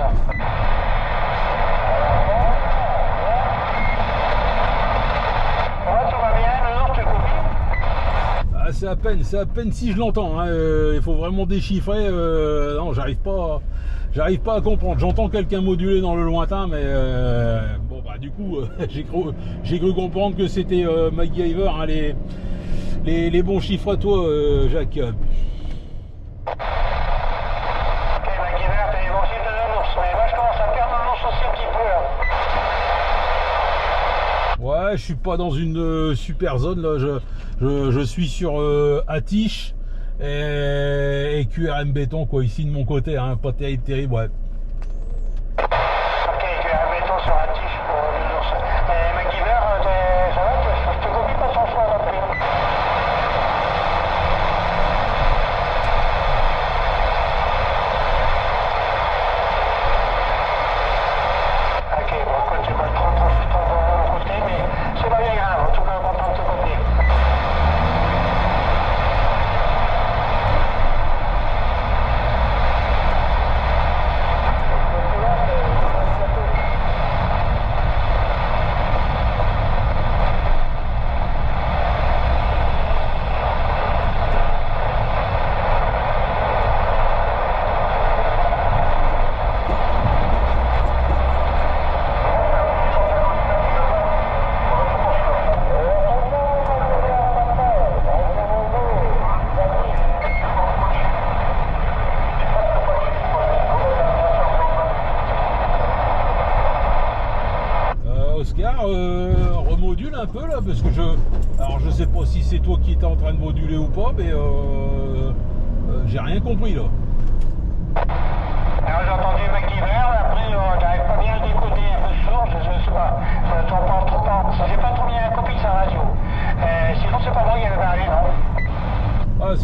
Ouais, tout va bien, le Nounours, tu coupes? Ah, c'est à peine si je l'entends. Hein. Il faut vraiment déchiffrer. Non, j'arrive pas à comprendre. J'entends quelqu'un moduler dans le lointain, mais bon, bah du coup, j'ai cru comprendre que c'était MacGyver. Hein, les bons chiffres à toi, Jacques. Ouais, je suis pas dans une super zone là. Je suis sur Atiche et QRM béton quoi, ici de mon côté, hein, pas terrible, ouais. Ok, QRM béton sur Atiche pour le Nounours. MacGyver, ça va, je te copie pas sans choix là. Ok, bon, écoute, j'ai pas trop de mon côté, mais c'est pas bien grave, en tout cas, content de te copier. Oscar, remodule un peu là, parce que alors je sais pas si c'est toi qui étais en train de moduler ou pas, mais j'ai rien compris là.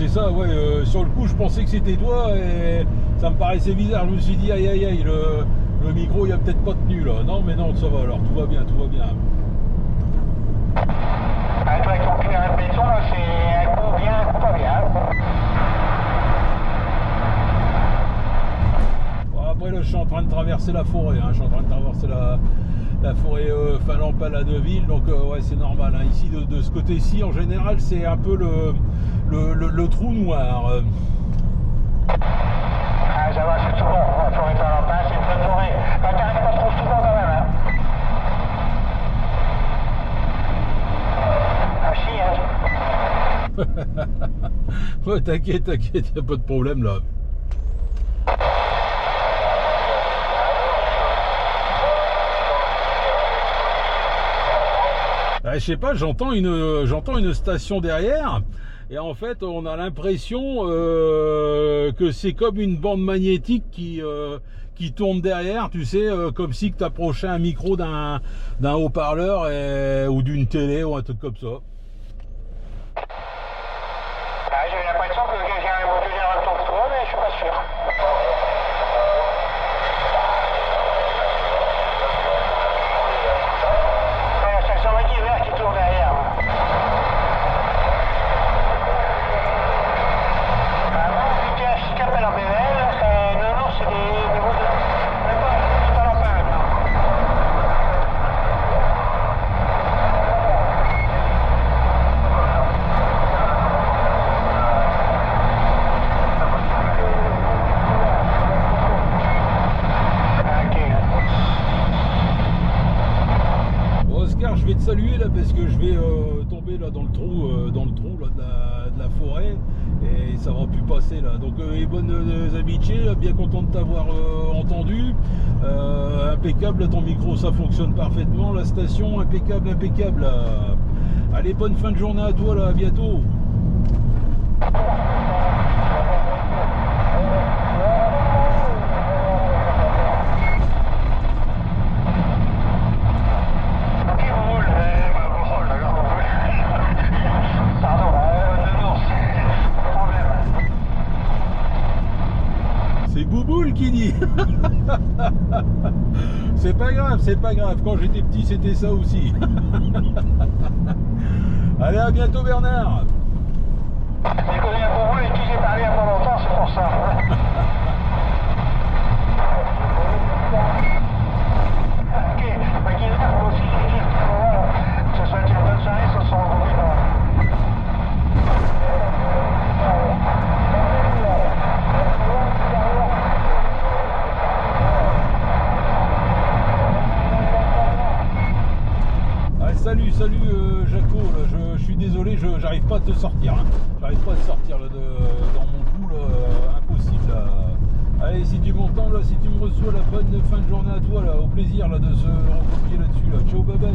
c'est ça, ouais. Sur le coup, je pensais que c'était toi et ça me paraissait bizarre. Je me suis dit, aïe, aïe, aïe, le micro, il a peut-être pas tenu là. Non, mais non, ça va alors, tout va bien, tout va bien. Ah, toi, avec ton cuir de béton, là, c'est un coup bien, un coup pas bien. Bon, après, là, je suis en train de traverser la forêt. Hein. Je suis en train de traverser la forêt Finlande-Pala de Ville. Donc, ouais, c'est normal. Hein. Ici, de ce côté-ci, en général, c'est un peu le trou noir. Ah, ça va, c'est tout bon. La forêt Finlande-Pala, c'est une bonne forêt. Bah, t'arrives pas trop souvent quand même, hein. Ah, si, hein. Ouais, t'inquiète, t'inquiète, y a pas de problème là. Je sais pas, j'entends une station derrière et en fait on a l'impression que c'est comme une bande magnétique qui tourne derrière, tu sais, comme si tu approchais un micro d'un haut-parleur ou d'une télé ou un truc comme ça. Ah, j'ai l'impression que j'ai un modulaire en même temps que toi, mais je suis pas sûr. C'est le soleil vert qui tourne derrière. Ah non, putain, si tu appelles en BVL, non, c'est des modulaires. Même pas la fin maintenant. Oscar, je vais te saluer là parce que je vais tomber là dans le trou là, de la forêt et ça va plus passer là. Donc et bonnes amitiés, bien content de t'avoir entendu. Impeccable, là, ton micro ça fonctionne parfaitement, la station impeccable, impeccable. Là. Allez, bonne fin de journée à toi là, à bientôt. Bouboule qui dit. C'est pas grave, c'est pas grave. Quand j'étais petit, c'était ça aussi. Allez, à bientôt Bernard. J'ai connu un bourreau et qui j'ai parlé il y a pas longtemps, c'est pour ça. Ok, bah Guillaume, moi aussi, je dis que ce soit une bonne soirée, ce sont gros bidons. Salut Jaco, là, je suis désolé, j'arrive pas à te sortir. Hein. J'arrive pas à te sortir là, dans mon trou, là, impossible. Là. Allez, si tu m'entends, là, si tu me reçois, la bonne fin de journée à toi, là, au plaisir là, de se recopier là-dessus. Là. Ciao, bye bye.